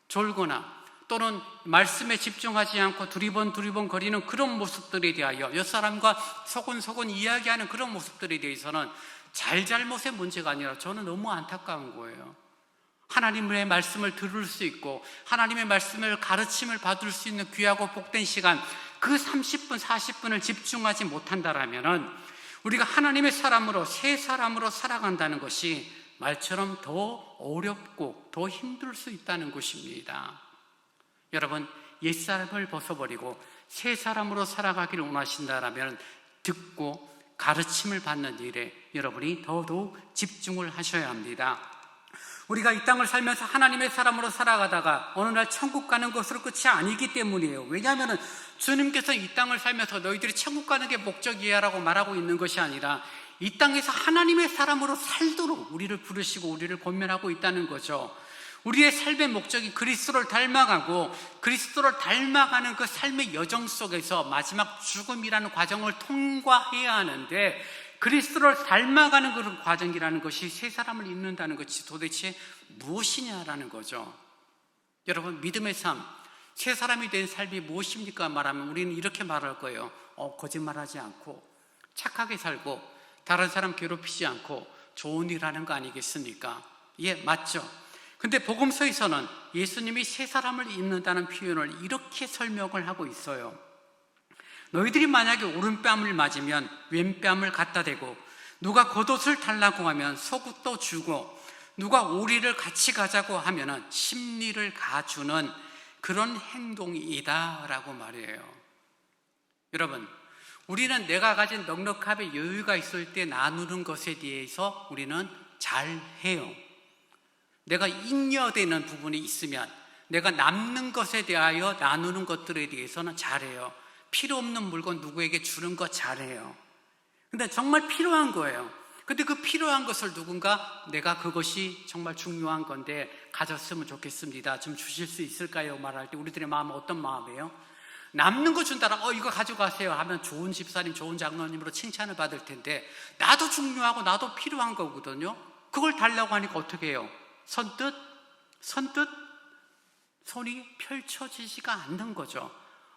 졸거나 또는 말씀에 집중하지 않고 두리번 거리는 그런 모습들에 대하여 옆 사람과 소곤소곤 이야기하는 그런 모습들에 대해서는 잘잘못의 문제가 아니라 저는 너무 안타까운 거예요. 하나님의 말씀을 들을 수 있고 하나님의 말씀을 가르침을 받을 수 있는 귀하고 복된 시간, 그 30분 40분을 집중하지 못한다라면 우리가 하나님의 사람으로, 새 사람으로 살아간다는 것이 말처럼 더 어렵고 더 힘들 수 있다는 것입니다. 여러분, 옛사람을 벗어버리고 새 사람으로 살아가기를 원하신다라면 듣고 가르침을 받는 일에 여러분이 더더욱 집중을 하셔야 합니다. 우리가 이 땅을 살면서 하나님의 사람으로 살아가다가 어느 날 천국 가는 것으로 끝이 아니기 때문이에요. 왜냐하면 주님께서 이 땅을 살면서 너희들이 천국 가는 게 목적이야 라고 말하고 있는 것이 아니라 이 땅에서 하나님의 사람으로 살도록 우리를 부르시고 우리를 권면하고 있다는 거죠. 우리의 삶의 목적이 그리스도를 닮아가고 그리스도를 닮아가는 그 삶의 여정 속에서 마지막 죽음이라는 과정을 통과해야 하는데, 그리스도를 닮아가는 그런 과정이라는 것이 새 사람을 입는다는 것이 도대체 무엇이냐라는 거죠. 여러분, 믿음의 삶, 새 사람이 된 삶이 무엇입니까? 말하면 우리는 이렇게 말할 거예요. 거짓말하지 않고 착하게 살고 다른 사람 괴롭히지 않고 좋은 일 하는 거 아니겠습니까? 예, 맞죠. 근데 복음서에서는 예수님이 새 사람을 입는다는 표현을 이렇게 설명을 하고 있어요. 너희들이 만약에 오른뺨을 맞으면 왼뺨을 갖다 대고, 누가 겉옷을 달라고 하면 속옷도 주고, 누가 오리를 같이 가자고 하면 심리를 가주는 그런 행동이다 라고 말해요. 여러분, 우리는 내가 가진 넉넉함의 여유가 있을 때 나누는 것에 대해서 우리는 잘해요. 내가 잉여되는 부분이 있으면 내가 남는 것에 대하여 나누는 것들에 대해서는 잘해요. 필요 없는 물건 누구에게 주는 거 잘해요. 근데 정말 필요한 거예요. 근데 그 필요한 것을 누군가 내가 그것이 정말 중요한 건데 가졌으면 좋겠습니다, 좀 주실 수 있을까요? 말할 때 우리들의 마음은 어떤 마음이에요? 남는 거 준다라 이거 가져가세요 하면 좋은 집사님, 좋은 장로님으로 칭찬을 받을 텐데 나도 중요하고 나도 필요한 거거든요. 그걸 달라고 하니까 어떻게 해요? 선뜻 손이 펼쳐지지가 않는 거죠.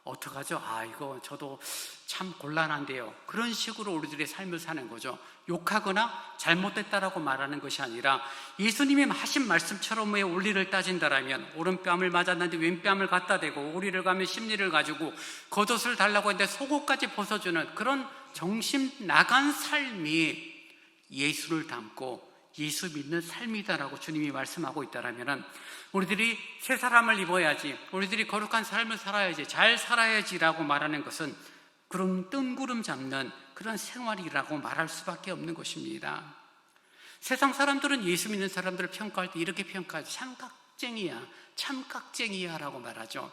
어떡하죠? 이거 저도 참 곤란한데요. 그런 식으로 우리들의 삶을 사는 거죠. 욕하거나 잘못됐다라고 말하는 것이 아니라 예수님이 하신 말씀처럼 왜 원리를 따진다라면 오른뺨을 맞았는데 왼뺨을 갖다 대고 오리를 가면 심리를 가지고 겉옷을 달라고 했는데 속옷까지 벗어주는 그런 정신 나간 삶이 예수를 닮고 예수 믿는 삶이다라고 주님이 말씀하고 있다라면 우리들이 새 사람을 입어야지, 우리들이 거룩한 삶을 살아야지, 잘 살아야지라고 말하는 것은 그런 뜬구름 잡는 그런 생활이라고 말할 수밖에 없는 것입니다. 세상 사람들은 예수 믿는 사람들을 평가할 때 이렇게 평가하죠. 참 깍쟁이야 라고 말하죠.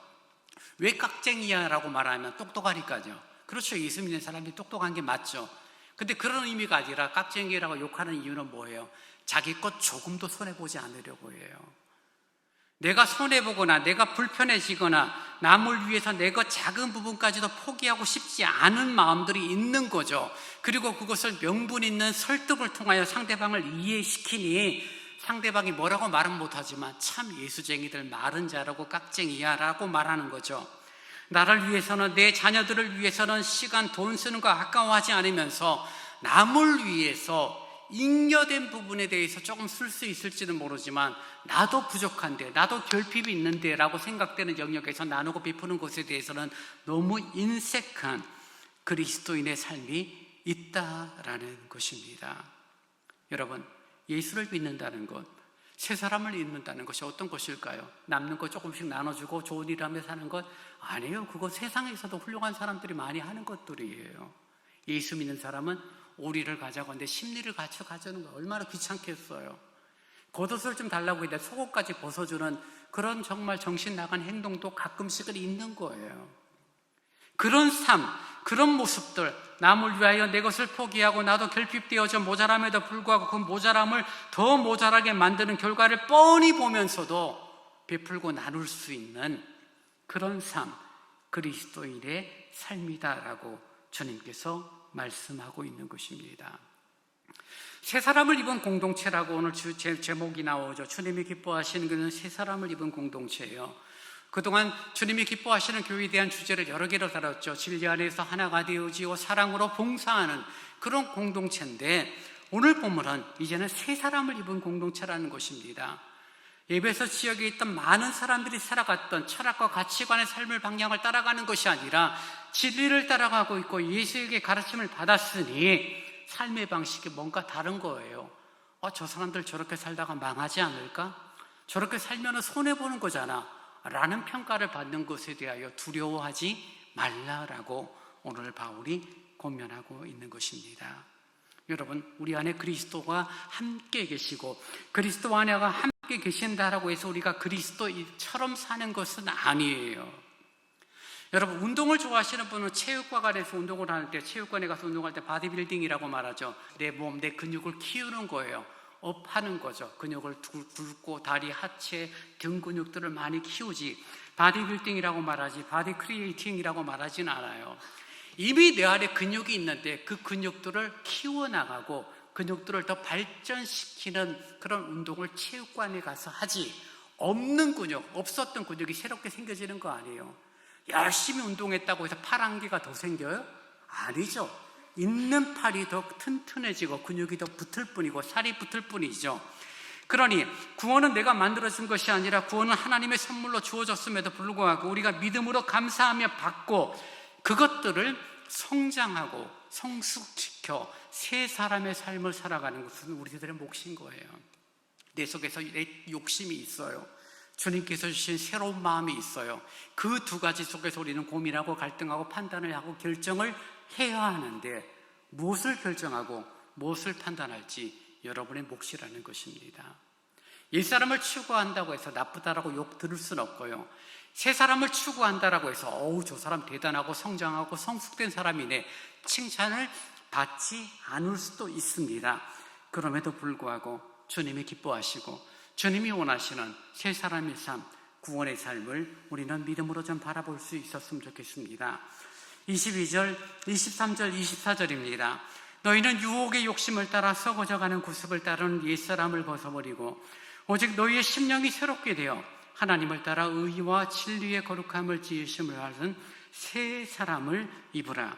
왜 깍쟁이야 라고 말하면 똑똑하니까죠. 그렇죠. 예수 믿는 사람이 똑똑한 게 맞죠. 근데 그런 의미가 아니라 깍쟁이라고 욕하는 이유는 뭐예요? 자기 것 조금도 손해보지 않으려고 해요. 내가 손해보거나 내가 불편해지거나 남을 위해서 내 것 작은 부분까지도 포기하고 싶지 않은 마음들이 있는 거죠. 그리고 그것을 명분 있는 설득을 통하여 상대방을 이해시키니 상대방이 뭐라고 말은 못하지만 참 예수쟁이들 마른 자라고 깍쟁이야 라고 말하는 거죠. 나를 위해서는, 내 자녀들을 위해서는 시간, 돈 쓰는 거 아까워하지 않으면서 남을 위해서 잉여된 부분에 대해서 조금 쓸 수 있을지는 모르지만 나도 부족한데, 나도 결핍이 있는데 라고 생각되는 영역에서 나누고 베푸는 것에 대해서는 너무 인색한 그리스도인의 삶이 있다라는 것입니다. 여러분, 예수를 믿는다는 것, 새 사람을 믿는다는 것이 어떤 것일까요? 남는 거 조금씩 나눠주고 좋은 일 하며 사는 것? 아니에요. 그거 세상에서도 훌륭한 사람들이 많이 하는 것들이에요. 예수 믿는 사람은 오리를 가자고 하는데 심리를 같이 가져오는 거 얼마나 귀찮겠어요. 겉옷을 좀 달라고 했는데 속옷까지 벗어주는 그런 정말 정신 나간 행동도 가끔씩은 있는 거예요. 그런 삶, 그런 모습들, 남을 위하여 내 것을 포기하고 나도 결핍되어져 모자람에도 불구하고 그 모자람을 더 모자라게 만드는 결과를 뻔히 보면서도 베풀고 나눌 수 있는 그런 삶, 그리스도인의 삶이다라고 주님께서 말씀하고 있는 것입니다. 새 사람을 입은 공동체라고 오늘 제목이 나오죠. 주님이 기뻐하시는 것은 새 사람을 입은 공동체예요. 그동안 주님이 기뻐하시는 교회에 대한 주제를 여러 개로 다뤘죠. 진리 안에서 하나가 되어지고 사랑으로 봉사하는 그런 공동체인데 오늘 본문은 이제는 새 사람을 입은 공동체라는 것입니다. 에베소 지역에 있던 많은 사람들이 살아갔던 철학과 가치관의 삶을 방향을 따라가는 것이 아니라 진리를 따라가고 있고 예수에게 가르침을 받았으니 삶의 방식이 뭔가 다른 거예요. 저 사람들 저렇게 살다가 망하지 않을까? 저렇게 살면 손해보는 거잖아 라는 평가를 받는 것에 대하여 두려워하지 말라라고 오늘 바울이 권면하고 있는 것입니다. 여러분, 우리 안에 그리스도가 함께 계시고 그리스도 안에가 함께 계신다라고 해서 우리가 그리스도처럼 사는 것은 아니에요. 여러분, 운동을 좋아하시는 분은 체육관에서 운동을 할 때, 체육관에 가서 운동할 때 바디빌딩이라고 말하죠. 내 몸, 내 근육을 키우는 거예요. 업하는 거죠. 근육을 굵고 다리, 하체, 등 근육들을 많이 키우지 바디빌딩이라고 말하지 바디 크리에이팅이라고 말하진 않아요. 이미 내 안에 근육이 있는데 그 근육들을 키워나가고 근육들을 더 발전시키는 그런 운동을 체육관에 가서 하지, 없는 근육, 없었던 근육이 새롭게 생겨지는 거 아니에요. 열심히 운동했다고 해서 팔 한 개가 더 생겨요? 아니죠. 있는 팔이 더 튼튼해지고 근육이 더 붙을 뿐이고 살이 붙을 뿐이죠. 그러니 구원은 내가 만들어준 것이 아니라 구원은 하나님의 선물로 주어졌음에도 불구하고 우리가 믿음으로 감사하며 받고 그것들을 성장하고 성숙시켜 새 사람의 삶을 살아가는 것은 우리들의 몫인 거예요. 내 속에서 내 욕심이 있어요. 주님께서 주신 새로운 마음이 있어요. 그 두 가지 속에서 우리는 고민하고 갈등하고 판단을 하고 결정을 해야 하는데 무엇을 결정하고 무엇을 판단할지 여러분의 몫이라는 것입니다. 옛사람을 추구한다고 해서 나쁘다라고 욕 들을 수는 없고요. 새 사람을 추구한다라고 해서 저 사람 대단하고 성장하고 성숙된 사람이네 칭찬을 받지 않을 수도 있습니다. 그럼에도 불구하고 주님이 기뻐하시고 주님이 원하시는 새 사람의 삶, 구원의 삶을 우리는 믿음으로 좀 바라볼 수 있었으면 좋겠습니다. 22절, 23절, 24절입니다. 너희는 유혹의 욕심을 따라 썩어져가는 구습을 따르는 옛사람을 벗어버리고 오직 너희의 심령이 새롭게 되어 하나님을 따라 의와 진리의 거룩함을 지으심을 하는 새 사람을 입으라.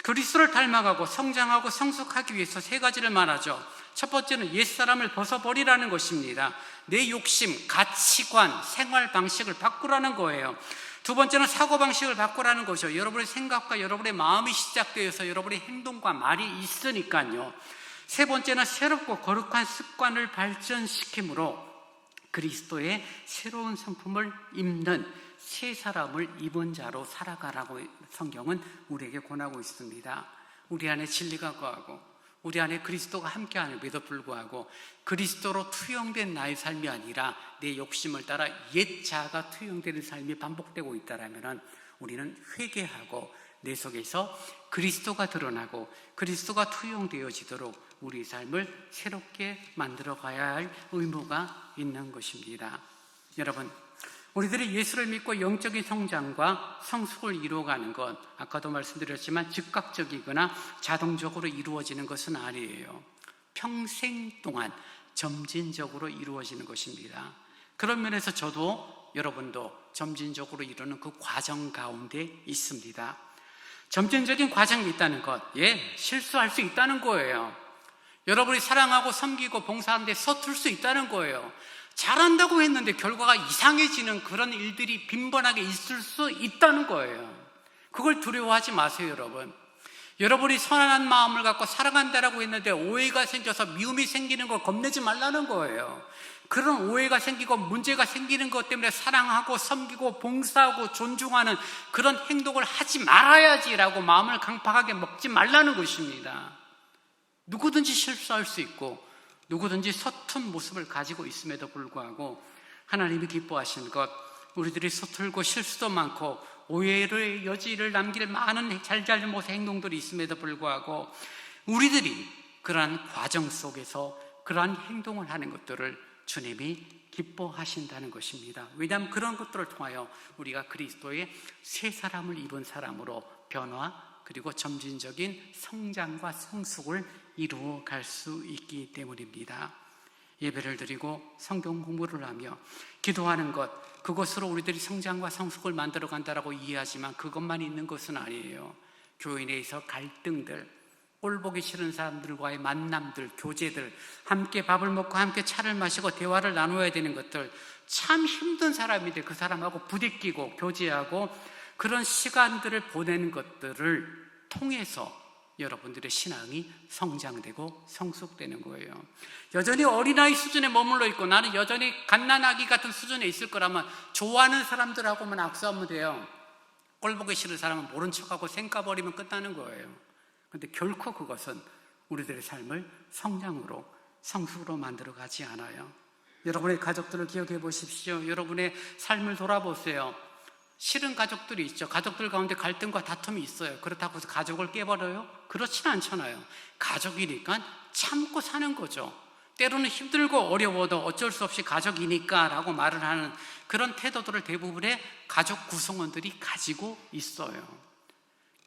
그리스도를 닮아가고 성장하고 성숙하기 위해서 세 가지를 말하죠. 첫 번째는 옛사람을 벗어버리라는 것입니다. 내 욕심, 가치관, 생활 방식을 바꾸라는 거예요. 두 번째는 사고방식을 바꾸라는 것이죠. 여러분의 생각과 여러분의 마음이 시작되어서 여러분의 행동과 말이 있으니까요. 세 번째는 새롭고 거룩한 습관을 발전시키므로 그리스도의 새로운 성품을 입는 새 사람을 입은 자로 살아가라고 성경은 우리에게 권하고 있습니다. 우리 안에 진리가 거하고 우리 안에 그리스도가 함께함에도 불구하고 그리스도로 투영된 나의 삶이 아니라 내 욕심을 따라 옛 자아가 투영되는 삶이 반복되고 있다면 우리는 회개하고 내 속에서 그리스도가 드러나고 그리스도가 투영되어지도록 우리 삶을 새롭게 만들어 가야 할 의무가 있는 것입니다. 여러분, 우리들이 예수를 믿고 영적인 성장과 성숙을 이루어가는 것, 아까도 말씀드렸지만 즉각적이거나 자동적으로 이루어지는 것은 아니에요. 평생 동안 점진적으로 이루어지는 것입니다. 그런 면에서 저도 여러분도 점진적으로 이루는 그 과정 가운데 있습니다. 점진적인 과정이 있다는 것, 실수할 수 있다는 거예요. 여러분이 사랑하고 섬기고 봉사하는데 서툴 수 있다는 거예요. 잘한다고 했는데 결과가 이상해지는 그런 일들이 빈번하게 있을 수 있다는 거예요. 그걸 두려워하지 마세요, 여러분. 여러분이 선한 마음을 갖고 살아간다라고 했는데 오해가 생겨서 미움이 생기는 걸 겁내지 말라는 거예요. 그런 오해가 생기고 문제가 생기는 것 때문에 사랑하고 섬기고 봉사하고 존중하는 그런 행동을 하지 말아야지라고 마음을 강팍하게 먹지 말라는 것입니다. 누구든지 실수할 수 있고 누구든지 서툰 모습을 가지고 있음에도 불구하고 하나님이 기뻐하시는 것, 우리들이 서툴고 실수도 많고 오해의 여지를 남길 많은 잘잘못의 행동들이 있음에도 불구하고 우리들이 그러한 과정 속에서 그러한 행동을 하는 것들을 주님이 기뻐하신다는 것입니다. 왜냐하면 그런 것들을 통하여 우리가 그리스도의 새 사람을 입은 사람으로 변화 그리고 점진적인 성장과 성숙을 이루어 갈 수 있기 때문입니다. 예배를 드리고 성경 공부를 하며 기도하는 것, 그것으로 우리들이 성장과 성숙을 만들어 간다라고 이해하지만 그것만 있는 것은 아니에요. 교회 내에서 갈등들, 꼴 보기 싫은 사람들과의 만남들, 교제들, 함께 밥을 먹고 함께 차를 마시고 대화를 나눠야 되는 것들, 참 힘든 사람인데 그 사람하고 부딪히고 교제하고 그런 시간들을 보내는 것들을 통해서 여러분들의 신앙이 성장되고 성숙되는 거예요. 여전히 어린아이 수준에 머물러 있고 나는 여전히 갓난아기 같은 수준에 있을 거라면 좋아하는 사람들하고만 악수하면 돼요. 꼴 보기 싫은 사람은 모른 척하고 생까버리면 끝나는 거예요. 그런데 결코 그것은 우리들의 삶을 성장으로 성숙으로 만들어 가지 않아요. 여러분의 가족들을 기억해 보십시오. 여러분의 삶을 돌아보세요. 싫은 가족들이 있죠. 가족들 가운데 갈등과 다툼이 있어요. 그렇다고 해서 가족을 깨버려요? 그렇지는 않잖아요. 가족이니까 참고 사는 거죠. 때로는 힘들고 어려워도 어쩔 수 없이 가족이니까 라고 말을 하는 그런 태도들을 대부분의 가족 구성원들이 가지고 있어요.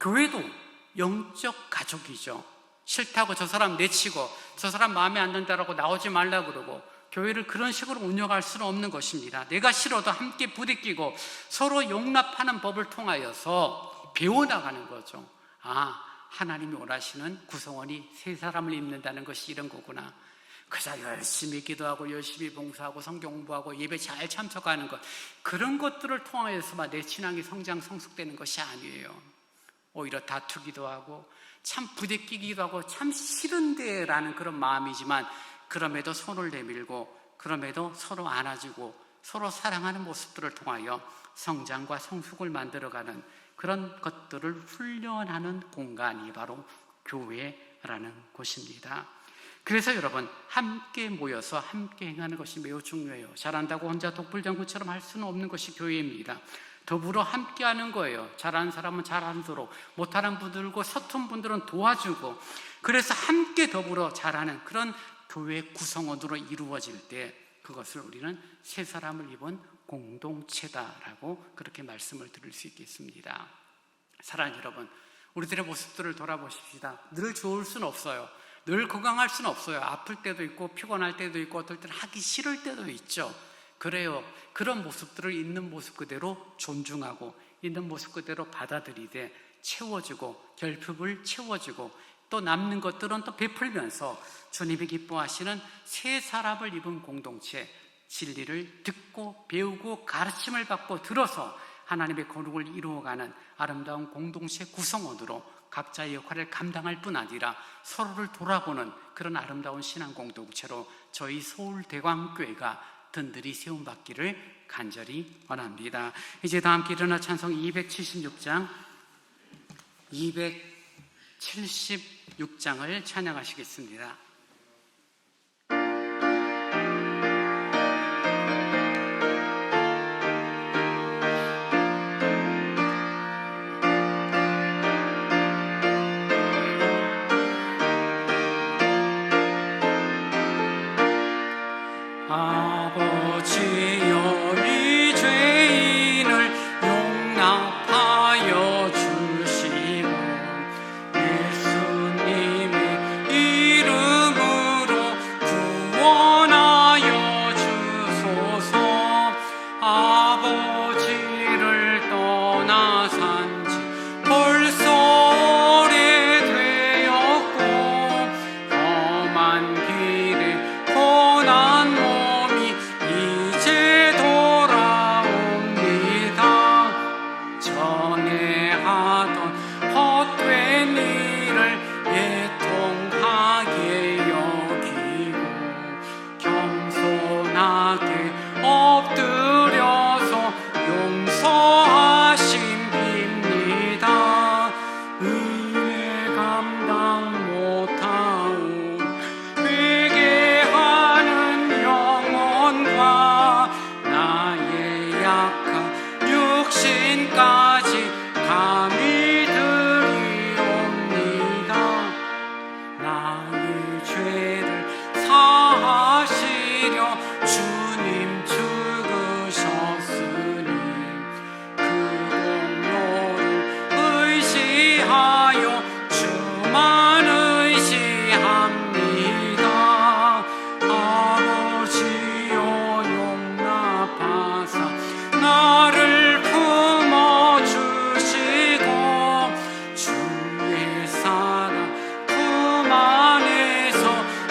교회도 영적 가족이죠. 싫다고 저 사람 내치고 저 사람 마음에 안 든다라고 나오지 말라 그러고 교회를 그런 식으로 운영할 수는 없는 것입니다. 내가 싫어도 함께 부딪히고 서로 용납하는 법을 통하여서 배워나가는 거죠. 하나님이 원하시는 구성원이 새 사람을 입는다는 것이 이런 거구나. 그저 열심히 기도하고 열심히 봉사하고 성경 공부하고 예배 잘 참석하는 것, 그런 것들을 통하여서만 내 신앙이 성장 성숙되는 것이 아니에요. 오히려 다투기도 하고 참 부대끼기도 하고 참 싫은데 라는 그런 마음이지만 그럼에도 손을 내밀고 그럼에도 서로 안아주고 서로 사랑하는 모습들을 통하여 성장과 성숙을 만들어가는 그런 것들을 훈련하는 공간이 바로 교회라는 곳입니다. 그래서 여러분, 함께 모여서 함께 행하는 것이 매우 중요해요. 잘한다고 혼자 독불장군처럼 할 수는 없는 것이 교회입니다. 더불어 함께하는 거예요. 잘하는 사람은 잘하도록, 못하는 분들과 서툰 분들은 도와주고, 그래서 함께 더불어 잘하는 그런 교회 구성원으로 이루어질 때 그것을 우리는 새 사람을 입은 공동체다라고 그렇게 말씀을 드릴 수 있겠습니다. 사랑하는 여러분, 우리들의 모습들을 돌아보십시다. 늘 좋을 수는 없어요. 늘 건강할 수는 없어요. 아플 때도 있고 피곤할 때도 있고 어떨 때는 하기 싫을 때도 있죠. 그래요. 그런 모습들을 있는 모습 그대로 존중하고 있는 모습 그대로 받아들이되 채워주고 결핍을 채워주고 또 남는 것들은 또 베풀면서 주님이 기뻐하시는 새 사람을 입은 공동체, 진리를 듣고 배우고 가르침을 받고 들어서 하나님의 거룩을 이루어가는 아름다운 공동체 구성원으로 각자의 역할을 감당할 뿐 아니라 서로를 돌아보는 그런 아름다운 신앙 공동체로 저희 서울대광교회가 든든히 세움받기를 간절히 원합니다. 이제 다 함께 일어나 찬송 276장 276장을 찬양하시겠습니다. 아버지여 이 죄인을 용납하여 주시고 예수님의 이름으로 구원하여 주소서. 아버지를 떠나 산지 벌써 오래되었고 험한 길에 고난 몸이 이제 돌아옵니다. 전에 하던 헛된 일을 애통하게 여기고 겸손하게 엎드려서 용서하심 빕니다. 은혜 감당 못하오 회개하는 영혼과 나의 약한 육신까지 감히 드리옵니다. 나의 죄를 사하시려 주님 죽으셨으니 그 공로를 의지하여 주만 의지합니다. 아버지여 용납하사 나를 품어주시고 주의 사랑 품 안에서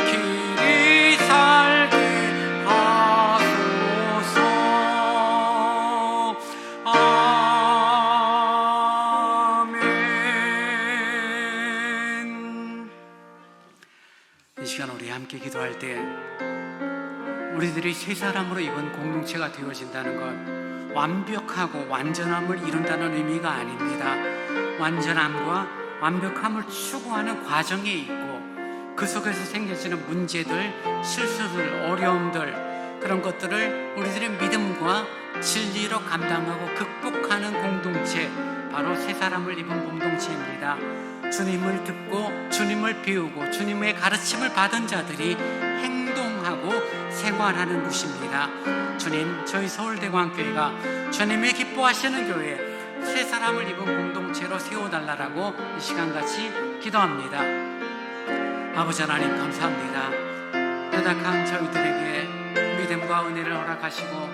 길이 살게 하소서. 아멘. 이 시간 우리 함께 기도할 때 우리들이 새 사람으로 입은 공동체가 되어진다는 것, 완벽하고 완전함을 이룬다는 의미가 아닙니다. 완전함과 완벽함을 추구하는 과정에 있고 그 속에서 생겨지는 문제들, 실수들, 어려움들, 그런 것들을 우리들의 믿음과 진리로 감당하고 극복하는 공동체, 바로 새 사람을 입은 공동체입니다. 주님을 듣고 주님을 배우고 주님의 가르침을 받은 자들이 행동하고 생활하는 곳입니다. 주님, 저희 서울대광교회가 주님이 기뻐하시는 교회, 새 사람을 입은 공동체로 세워달라고 이 시간같이 기도합니다. 아버지 하나님 감사합니다. 연약한 저희들에게 믿음과 은혜를 허락하시고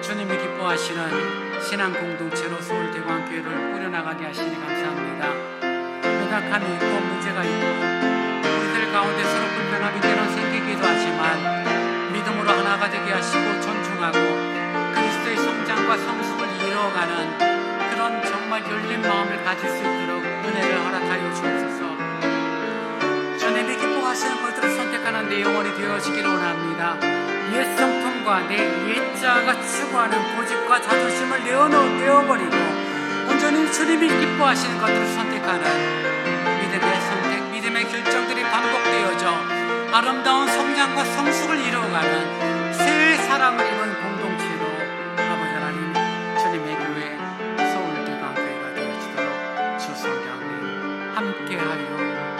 주님이 기뻐하시는 신앙 공동체로 서울대광교회를 꾸려나가게 하시니 감사합니다. 연약함이 있고 문제가 있고 우리들 가운데 서로 불편함이 때론 생기기도 하지만 믿음으로 하나가 되게 하시고 존중하고 그리스도의 성장과 성숙을 이루어가는 그런 정말 열린 마음을 가질 수 있도록 은혜를 허락하여 주옵소서. 주님이 기뻐하시는 것들을 선택하는 내 영혼이 되어지기를 원합니다. 옛 성품과 내 옛자가 추구하는 고집과 자존심을 내어버리고 온전히 주님이 기뻐하시는 것들을 선택하는 믿음의 선택, 믿음의 결정들이 반복되어져 아름다운 성장과 성숙을 이루어가는 새 사람을 입은 공동체로 아버지 하나님, 주님의 교회 서울대광교회가 되어지도록 주 성령님 함께하여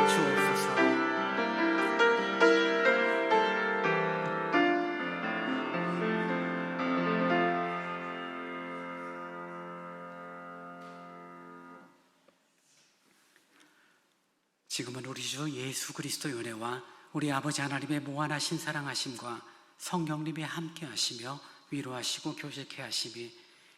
주옵소서. 지금은 우리 주 예수 그리스도의 은혜와 우리 아버지 하나님의 무한하신 사랑하심과 성령님의 함께 하시며 위로하시고 교제케 하심이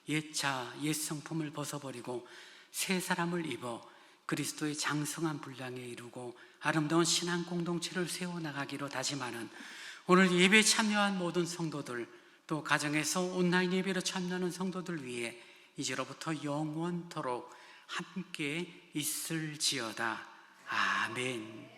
옛자 옛 성품을 벗어버리고 새 사람을 입어 그리스도의 장성한 분량에 이루고 아름다운 신앙 공동체를 세워나가기로 다짐하는 오늘 예배에 참여한 모든 성도들, 또 가정에서 온라인 예배로 참여하는 성도들 위해 이제로부터 영원토록 함께 있을지어다. 아멘.